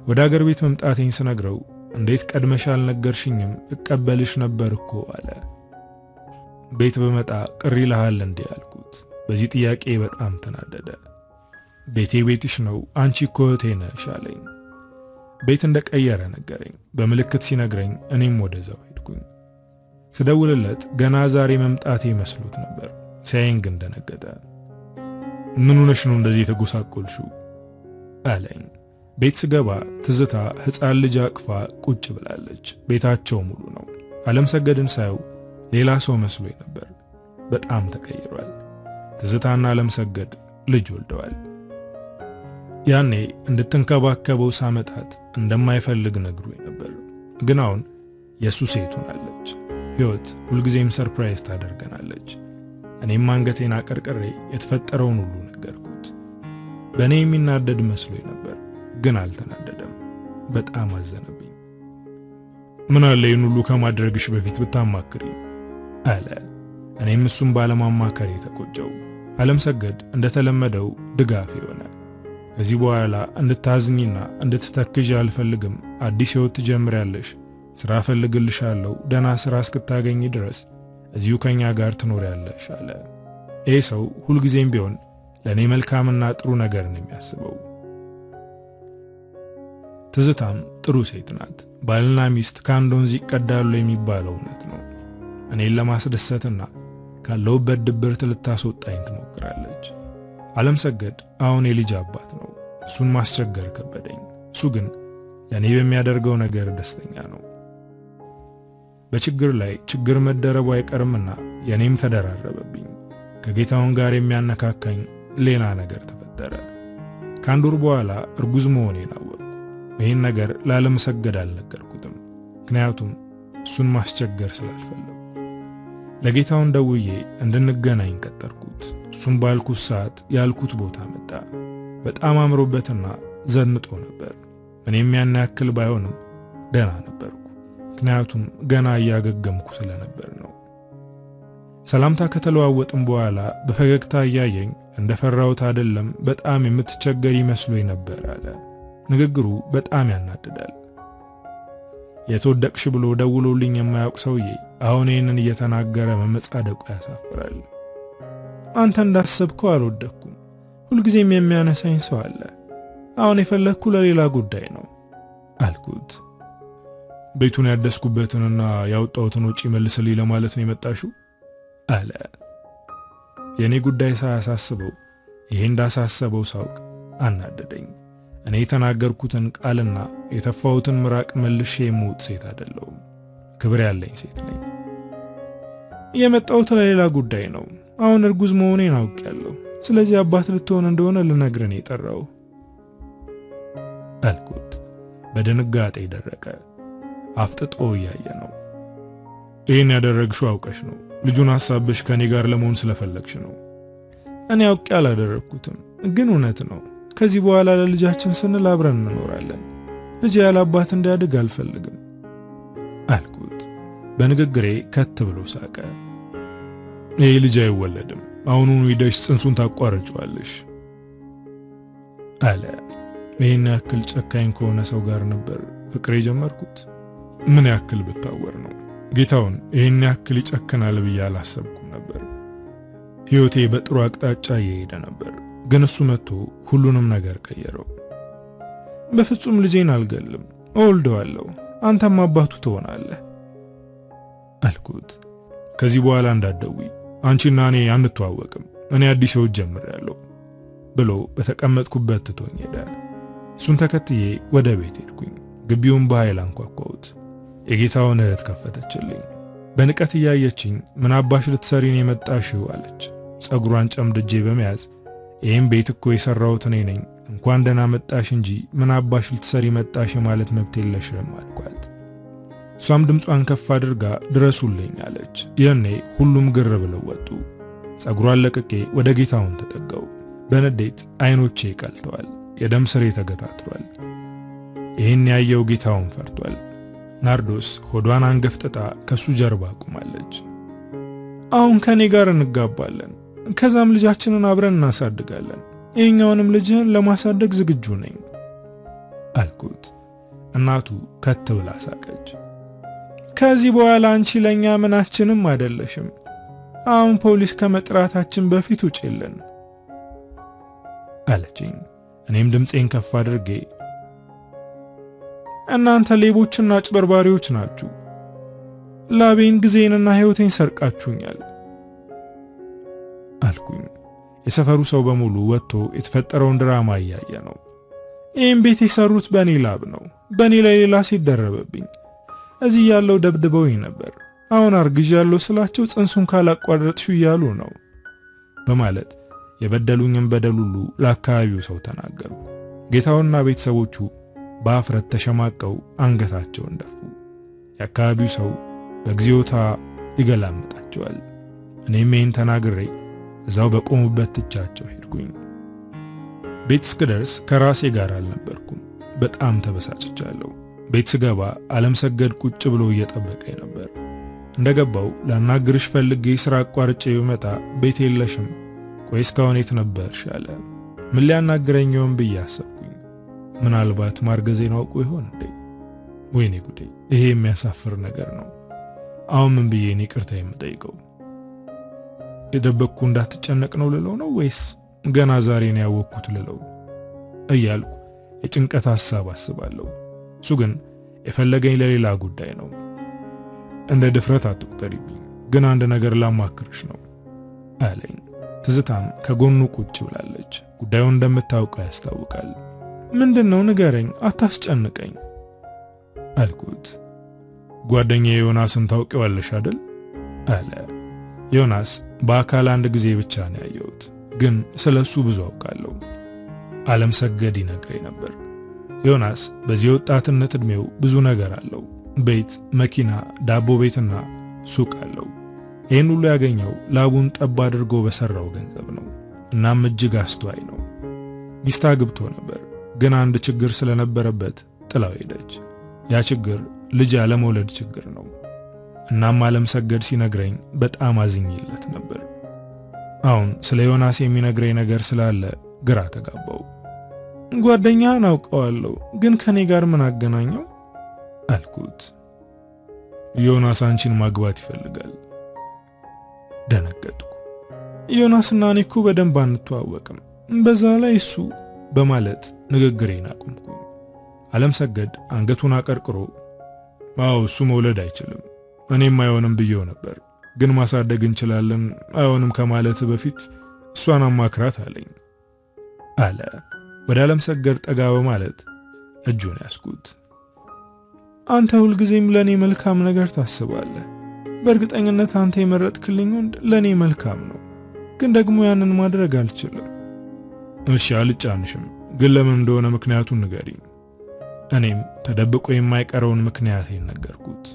A: ወደ አገር ቤት መምጣቴን ስነግረው እንዴት ቀድመሽ አልነገርሽኝም? እቀበልሽ ነበር እኮ አለ። ቤት በመጣ ቅሪ ይልሃል እንዴ አልኩት። በዚህ ጥያቄ በጣም ተናደደ። ቤቴ ቤትሽ ነው፣ አንቺ እኮ እህቴ ነሽ አለኝ። ቤት እንደቀየረ ነገረኝ። በምልክት ሲነግረኝ እኔም ወደዛው ሄድኩኝ። ስደውልለት ገና ዛሬ መምጣቴ መስሎት ነበር። ሲያየኝ ግን ደነገጠ። ምን ሆነሽ ነው እንደዚህ የተጎሳቆልሽው አለኝ። ቤት ስገባ ትዝታ ሕፃን ልጅ አቅፋ ቁጭ ብላለች። ቤታቸው ሙሉ ነው። ዓለምሰገድን ሳየው ሌላ ሰው መስሎኝ ነበር። በጣም ተቀይሯል። ትዝታና ዓለምሰገድ ልጅ ወልደዋል። ያኔ እንድትንከባከበው ሳመጣት እንደማይፈልግ ነግሮኝ ነበር። ግን አሁን የሱ ሴት ሆናለች። ሕይወት ሁልጊዜም ሰርፕራይዝ ታደርገናለች። እኔም አንገቴን አቀርቅሬ የተፈጠረውን ሁሉ ነገርኩት። በእኔ የሚናደድ መስሎኝ ነበር፣ ግን አልተናደደም። በጣም አዘነብኝ። ምን አለ ይህን ሁሉ ከማድረግሽ በፊት ብታማክሪ አለ። እኔም እሱም ባለማማከሬ ተቆጨው። ዓለምሰገድ እንደተለመደው ድጋፍ ሆነ። ከዚህ በኋላ እንድታዝኝና እንድትተክዥ አልፈልግም። አዲስ ሕይወት ትጀምሪያለሽ። ሥራ ፈልግልሻለሁ። ደህና ሥራ እስክታገኝ ድረስ እዚሁ ከኛ ጋር ትኖሪያለሽ አለ። ይህ ሰው ሁልጊዜም ቢሆን ለእኔ መልካምና ጥሩ ነገር ነው የሚያስበው። ትዝታም ጥሩ ሴት ናት። ባልና ሚስት ከአንድ ወንዝ ይቀዳሉ የሚባለው እውነት ነው። እኔን ለማስደሰትና ካለውበት ድብርት ልታስወጣኝ ትሞክራለች። ዓለምሰገድ አሁን የልጅ አባት ነው። እሱን ማስቸገር ከበደኝ። እሱ ግን ለእኔ በሚያደርገው ነገር ደስተኛ ነው። በችግር ላይ ችግር መደረቡ አይቀርምና የኔም ተደራረበብኝ። ከጌታውን ጋር የሚያነካካኝ ሌላ ነገር ተፈጠረ። ከአንድ ወር በኋላ እርጉዝ መሆኔን አወቅኩ። ይህን ነገር ለዓለምሰገድ አልነገርኩትም፣ ምክንያቱም እሱን ማስቸገር ስላልፈለጉ። ለጌታውን ደውዬ እንድንገናኝ ቀጠርኩት። እሱም ባልኩት ሰዓት ያልኩት ቦታ መጣ። በጣም አምሮበትና ዘንጦ ነበር። እኔም ያን ያክል ባይሆንም ደህና ነበርኩ፣ ምክንያቱም ገና እያገገምኩ ስለነበር ነው። ሰላምታ ከተለዋወጥም በኋላ በፈገግታ እያየኝ እንደፈራሁት አይደለም፣ በጣም የምትቸገር ይመስሎኝ ነበር አለ። ንግግሩ በጣም ያናድዳል። የተወደቅሽ ብሎ ደውሎልኝ የማያውቅ ሰውዬ አሁን ይህንን እየተናገረ መመጻደቁ ያሳፍራል። አንተ እንዳሰብከው አልወደኩም። ሁልጊዜም የሚያነሳኝ ሰው አለ። አሁን የፈለግኩ ለሌላ ጉዳይ ነው አልኩት። ቤቱን ያደስኩበትንና ያወጣሁትን ወጪ መልስልኝ ለማለት ነው የመጣሽው አለ። የኔ ጉዳይ ሳያሳስበው ይሄ እንዳሳሰበው ሳውቅ አናደደኝ። እኔ የተናገርኩትን ቃልና የተፋሁትን ምራቅ መልሼ የምውጥ ሴት አይደለሁም። ክብር ያለኝ ሴት ነኝ። የመጣሁት ለሌላ ጉዳይ ነው። አሁን እርጉዝ መሆኔን አውቄያለሁ። ስለዚህ አባት ልትሆን እንደሆነ ልነግርህ ነው የጠራው አልኩት። በድንጋጤ ደረቀ። አፍጥጦ እያየ ነው። ይህን ያደረግሽው አውቀሽ ነው? ልጁን ሐሳብሽ ከኔ ጋር ለመሆን ስለፈለግሽ ነው? እኔ አውቄ አላደረግኩትም፣ ግን እውነት ነው። ከዚህ በኋላ ለልጃችን ስንል አብረን እንኖራለን። ልጅ ያለ አባት እንዲያድግ አልፈልግም አልኩት። በንግግሬ ከት ብሎ ሳቀ። ይህ ልጅ አይወለድም። አሁኑኑ ሂደሽ ጽንሱን ታቋርጪዋለሽ አለ። ይህን ያክል ጨካኝ ከሆነ ሰው ጋር ነበር ፍቅር የጀመርኩት? ምን ያክል ብታወር ነው? ጌታውን ይህን ያክል ይጨክናል ብዬ አላሰብኩም ነበር። ሕይወቴ በጥሩ አቅጣጫ እየሄደ ነበር፣ ግን እሱ መጥቶ ሁሉንም ነገር ቀየረው። በፍጹም ልጄን አልገልም፣ እወልደዋለሁ። አንተም አባቱ ትሆናለህ አልኩት። ከዚህ በኋላ እንዳትደውይ፣ አንቺና እኔ አንተዋወቅም፣ እኔ አዲስ ሕይወት ጀምሬያለሁ ብሎ በተቀመጥኩበት ትቶኝ ሄደ። እሱን ተከትዬ ወደ ቤት ሄድኩኝ። ግቢውን በኃይል አንኳኳሁት። የጌታውን እህት ከፈተችልኝ። በንቀት እያየችኝ ምን አባሽ ልትሰሪን የመጣሽው አለች። ጸጉሯን ጨምድጄ በመያዝ ይህም ቤት እኮ የሰራሁት እኔ ነኝ፣ እንኳን ደህና መጣሽ እንጂ ምን አባሽ ልትሰሪ መጣሽ ማለት መብት የለሽም አልኳት። እሷም ድምጿን ከፍ አድርጋ ድረሱልኝ አለች። ያኔ ሁሉም ግር ብለው ወጡ። ጸጉሯን ለቅቄ ወደ ጌታውን ተጠጋው። በንዴት አይኖቼ ቀልተዋል። የደም ስሬ ተገታትሯል። ይህን ያየው ጌታውን ፈርቷል። ናርዶስ ሆዷን አንገፍጥጣ ከሱ ጀርባ ቆማለች። አሁን ከኔ ጋር እንጋባለን፣ ከዛም ልጃችንን አብረን እናሳድጋለን። ይሄኛውንም ልጅህን ለማሳደግ ዝግጁ ነኝ አልኩት። እናቱ ከት ብላ ሳቀች። ከዚህ በኋላ አንቺ ለኛ ምናችንም አይደለሽም። አሁን ፖሊስ ከመጥራታችን በፊት ውጪልን አለችኝ። እኔም ድምጼን ከፍ አድርጌ እናንተ ሌቦችና አጭበርባሪዎች ናችሁ። ላቤን ጊዜንና ሕይወቴን ሰርቃችሁኛል አልኩኝ። የሰፈሩ ሰው በሙሉ ወጥቶ የተፈጠረውን ድራማ እያየ ነው። ይህን ቤት የሰሩት በእኔ ላብ ነው። በእኔ ላይ ሌላ ሲደረበብኝ እዚህ ያለው ደብድበውኝ ነበር። አሁን አርግዣለሁ ስላቸው ጽንሱን ካላቋረጥሹ እያሉ ነው በማለት የበደሉኝን በደል ሁሉ ለአካባቢው ሰው ተናገሩ። ጌታውና ቤተሰቦቹ በአፍረት ተሸማቀው አንገታቸውን ደፉ። የአካባቢው ሰው በግዚዮታ ይገላምጣቸዋል። እኔም ይህን ተናግሬ እዛው በቆሙበት ትቻቸው ሄድኩኝ። ቤት እስክደርስ ከራሴ ጋር አልነበርኩም። በጣም ተበሳጭቻለሁ። ቤት ስገባ ዓለምሰገድ ቁጭ ብሎ እየጠበቀኝ ነበር። እንደገባው ላናግርሽ ፈልጌ ስራ አቋርጬ ብመጣ ቤት የለሽም፣ ቆይ እስካሁን የት ነበርሽ አለ። ምን ሊያናግረኝ ይሆን ብዬ አሰብኩኝ። ምናልባት ማርገዜን አውቆ ይሆን እንዴ? ወይኔ ጉዴ! ይሄ የሚያሳፍር ነገር ነው። አሁን ምን ብዬ ነው ይቅርታ የምጠይቀው? የደበቅኩ እንዳትጨነቅ ነው ልለው ነው ወይስ ገና ዛሬ ነው ያወቅኩት ልለው እያልኩ የጭንቀት ሐሳብ አስባለሁ። እሱ ግን የፈለገኝ ለሌላ ጉዳይ ነው። እንደ ድፍረት አትቁጠሪብኝ፣ ግን አንድ ነገር ላማክርሽ ነው አለኝ። ትዝታም ከጎኑ ቁጭ ብላለች። ጉዳዩን እንደምታውቀው ያስታውቃል። ምንድነው? ንገረኝ፣ አታስጨንቀኝ አልኩት። ጓደኛዬ ዮናስን ታውቂዋለሽ አይደል አለ። ዮናስ በአካል አንድ ጊዜ ብቻ ነው ያየሁት፣ ግን ስለሱ ብዙ አውቃለሁ። ዓለምሰገድ ይነግረኝ ነበር። ዮናስ በዚህ ወጣትነት እድሜው ብዙ ነገር አለው። ቤት፣ መኪና፣ ዳቦ ቤትና ሱቅ አለው። ይህን ሁሉ ያገኘው ላቡን ጠብ አድርጎ በሰራው ገንዘብ ነው። እናም እጅግ አስተዋይ ነው። ሚስት አግብቶ ነበር፣ ግን አንድ ችግር ስለነበረበት ጥላው ሄደች። ያ ችግር ልጅ ያለመውለድ ችግር ነው። እናም ዓለምሰገድ ሲነግረኝ በጣም አዝኜለት ነበር። አሁን ስለ ዮናስ የሚነግረኝ ነገር ስላለ ግራ ተጋባው። ጓደኛህን አውቀዋለሁ፣ ግን ከኔ ጋር ምን አገናኘው አልኩት። ዮናስ አንቺን ማግባት ይፈልጋል። ደነገጥኩ። ዮናስና እኔ እኮ በደንብ አንተዋወቅም፣ በዛ ላይ እሱ በማለት ንግግሬን አቆምኩኝ። ዓለምሰገድ አንገቱን አቀርቅሮ አዎ እሱ መውለድ አይችልም፣ እኔም አይሆንም ብየው ነበር፣ ግን ማሳደግ እንችላለን፣ አይሆንም ከማለት በፊት እሷን አማክራት አለኝ አለ። ወደ ዓለምሰገድ ጠጋ በማለት እጁን ያስኩት። አንተ ሁልጊዜም ለኔ መልካም ነገር ታስባለህ። በእርግጠኝነት አንተ የመረጥክልኝ ወንድ ለኔ መልካም ነው፣ ግን ደግሞ ያንን ማድረግ አልችልም። እሺ አልጫንሽም፣ ግን ለምን እንደሆነ ምክንያቱን ንገሪኝ። እኔም ተደብቆ የማይቀረውን ምክንያቴን ነገርኩት።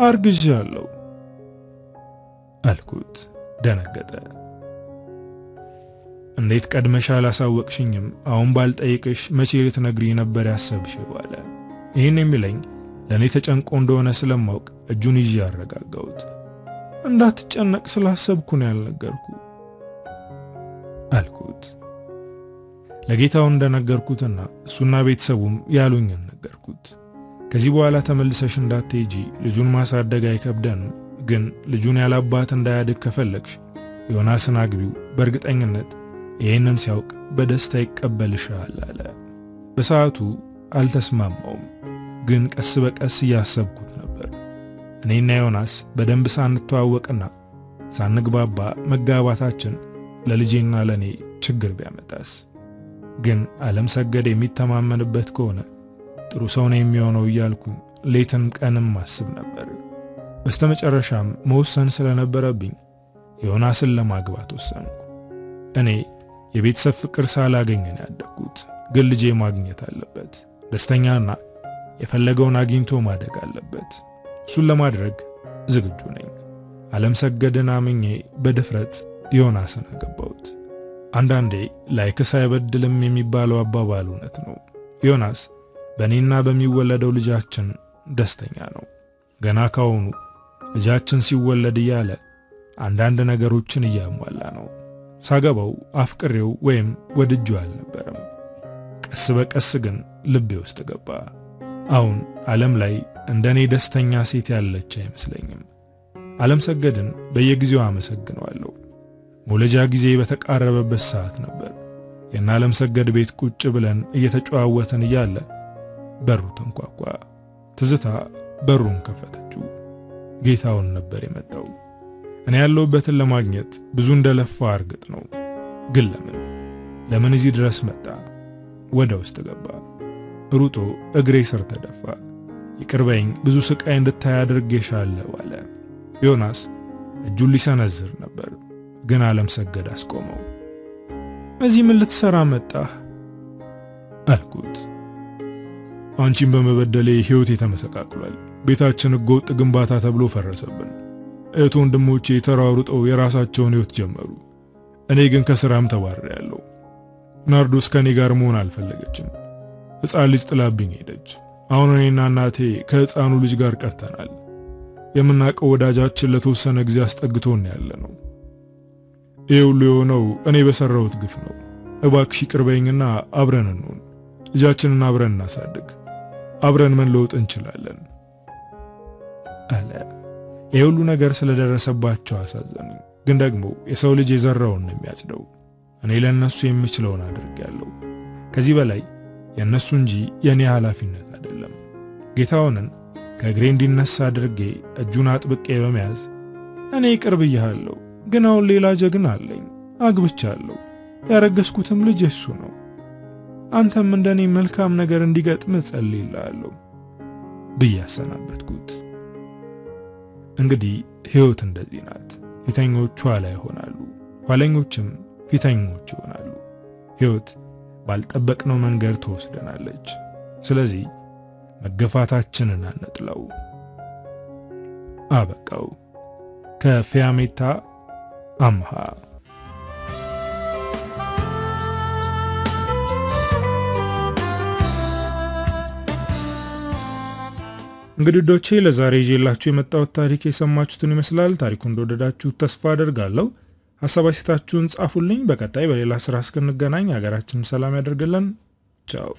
A: አርግዣለሁ አልኩት። ደነገጠ። እንዴት ቀድመሽ አላሳወቅሽኝም? አሁን ባልጠይቅሽ መቼ ልትነግሪኝ ነበር ያሰብሽው አለ። ይህን የሚለኝ ለኔ ተጨንቆ እንደሆነ ስለማውቅ እጁን ይዤ አረጋጋሁት። እንዳትጨነቅ ስላሰብኩ ነው ያልነገርኩ አልኩት። ለጌታው እንደነገርኩትና እሱና ቤተሰቡም ያሉኝን ነገርኩት። ከዚህ በኋላ ተመልሰሽ እንዳትሄጂ፣ ልጁን ማሳደግ አይከብደንም፣ ግን ልጁን ያላባት እንዳያድግ ከፈለግሽ ዮናስን አግቢው፣ በእርግጠኝነት ይህንን ሲያውቅ በደስታ ይቀበልሻል አለ። በሰዓቱ አልተስማማውም፣ ግን ቀስ በቀስ እያሰብኩት ነበር። እኔና ዮናስ በደንብ ሳንተዋወቅና ሳንግባባ መጋባታችን ለልጄና ለኔ ችግር ቢያመጣስ? ግን ዓለምሰገድ የሚተማመንበት ከሆነ ጥሩ ሰው ነው የሚሆነው እያልኩኝ ሌትም ቀንም ማስብ ነበር። በስተመጨረሻም መወሰን ስለነበረብኝ ዮናስን ለማግባት ወሰንኩ። እኔ የቤተሰብ ፍቅር ሳላገኘን ያደግኩት፣ ግን ልጄ ማግኘት አለበት። ደስተኛና የፈለገውን አግኝቶ ማደግ አለበት። እሱን ለማድረግ ዝግጁ ነኝ። ዓለምሰገድን አምኜ በድፍረት ዮናስን አገባሁት። አንዳንዴ ላይክስ አይበድልም የሚባለው አባባል እውነት ነው። ዮናስ በእኔና በሚወለደው ልጃችን ደስተኛ ነው። ገና ካሁኑ ልጃችን ሲወለድ እያለ አንዳንድ ነገሮችን እያሟላ ነው። ሳገባው አፍቅሬው ወይም ወድጄው አልነበረም። ቀስ በቀስ ግን ልቤ ውስጥ ገባ። አሁን ዓለም ላይ እንደኔ ደስተኛ ሴት ያለች አይመስለኝም። ዓለምሰገድን በየጊዜው አመሰግነዋለሁ። መውለጃ ጊዜ በተቃረበበት ሰዓት ነበር የዓለምሰገድ ቤት ቁጭ ብለን እየተጨዋወትን እያለ በሩ ተንኳኳ። ትዝታ በሩን ከፈተችው። ጌታውን ነበር የመጣው። እኔ ያለሁበትን ለማግኘት ብዙ እንደለፋ እርግጥ ነው። ግን ለምን እዚህ ድረስ መጣ? ወደ ውስጥ ገባ። ሩጦ እግሬ ስር ተደፋ። ይቅር በይኝ፣ ብዙ ስቃይ እንድታይ አድርጌሻለሁ አለ። ዮናስ እጁን ሊሰነዝር ነበር፣ ግን ዓለም ሰገድ አስቆመው። እዚህ ምን ልትሰራ መጣህ አልኩት። አንቺን በመበደሌ ሕይወቴ ተመሰቃቅሏል። ቤታችን ሕገወጥ ግንባታ ተብሎ ፈረሰብን። እህት ወንድሞቼ ተሯሩጠው የራሳቸውን ሕይወት ጀመሩ። እኔ ግን ከሥራም ተባረያለሁ። ናርዶስ ከኔ ጋር መሆን አልፈለገችም። ሕፃን ልጅ ጥላብኝ ሄደች። አሁን እኔና እናቴ ከሕፃኑ ልጅ ጋር ቀርተናል። የምናውቀው ወዳጃችን ለተወሰነ ጊዜ አስጠግቶን ያለ ነው። ይህ ሁሉ የሆነው እኔ በሰራሁት ግፍ ነው። እባክሽ ይቅር በይኝና አብረን እንሁን። ልጃችንን አብረን እናሳድግ። አብረን መለወጥ እንችላለን አለ። ይህ ሁሉ ነገር ስለደረሰባቸው አሳዘኑኝ። ግን ደግሞ የሰው ልጅ የዘራውን ነው የሚያጭደው። እኔ ለነሱ የሚችለውን አድርጌያለሁ። ከዚህ በላይ የነሱ እንጂ የኔ ኃላፊነት አይደለም። ጌታውንን ከእግሬ እንዲነሳ አድርጌ እጁን አጥብቄ በመያዝ እኔ ይቅር ብዬሃለሁ፣ ግን አሁን ሌላ ጀግና አለኝ፣ አግብቻለሁ፣ ያረገዝኩትም ልጅ እሱ ነው። አንተም እንደኔ መልካም ነገር እንዲገጥም ጸልይልሃለሁ ብዬ አሰናበትኩት። እንግዲህ ሕይወት እንደዚህ ናት። ፊተኞቹ ኋላ ይሆናሉ፣ ኋለኞችም ፊተኞች ይሆናሉ። ሕይወት ባልጠበቅነው መንገድ ትወስደናለች። ስለዚህ መገፋታችንን አንጥለው። አበቃው። ከፊያሜታ አምሃ። እንግዲህ ዶቼ ለዛሬ ይዤላችሁ የመጣሁት ታሪክ የሰማችሁትን ይመስላል። ታሪኩን እንደወደዳችሁ ተስፋ አደርጋለሁ። ሐሳብ አስተያየታችሁን ጻፉልኝ። በቀጣይ በሌላ ስራ እስክንገናኝ ሀገራችንን ሰላም ያደርግልን። ቻው።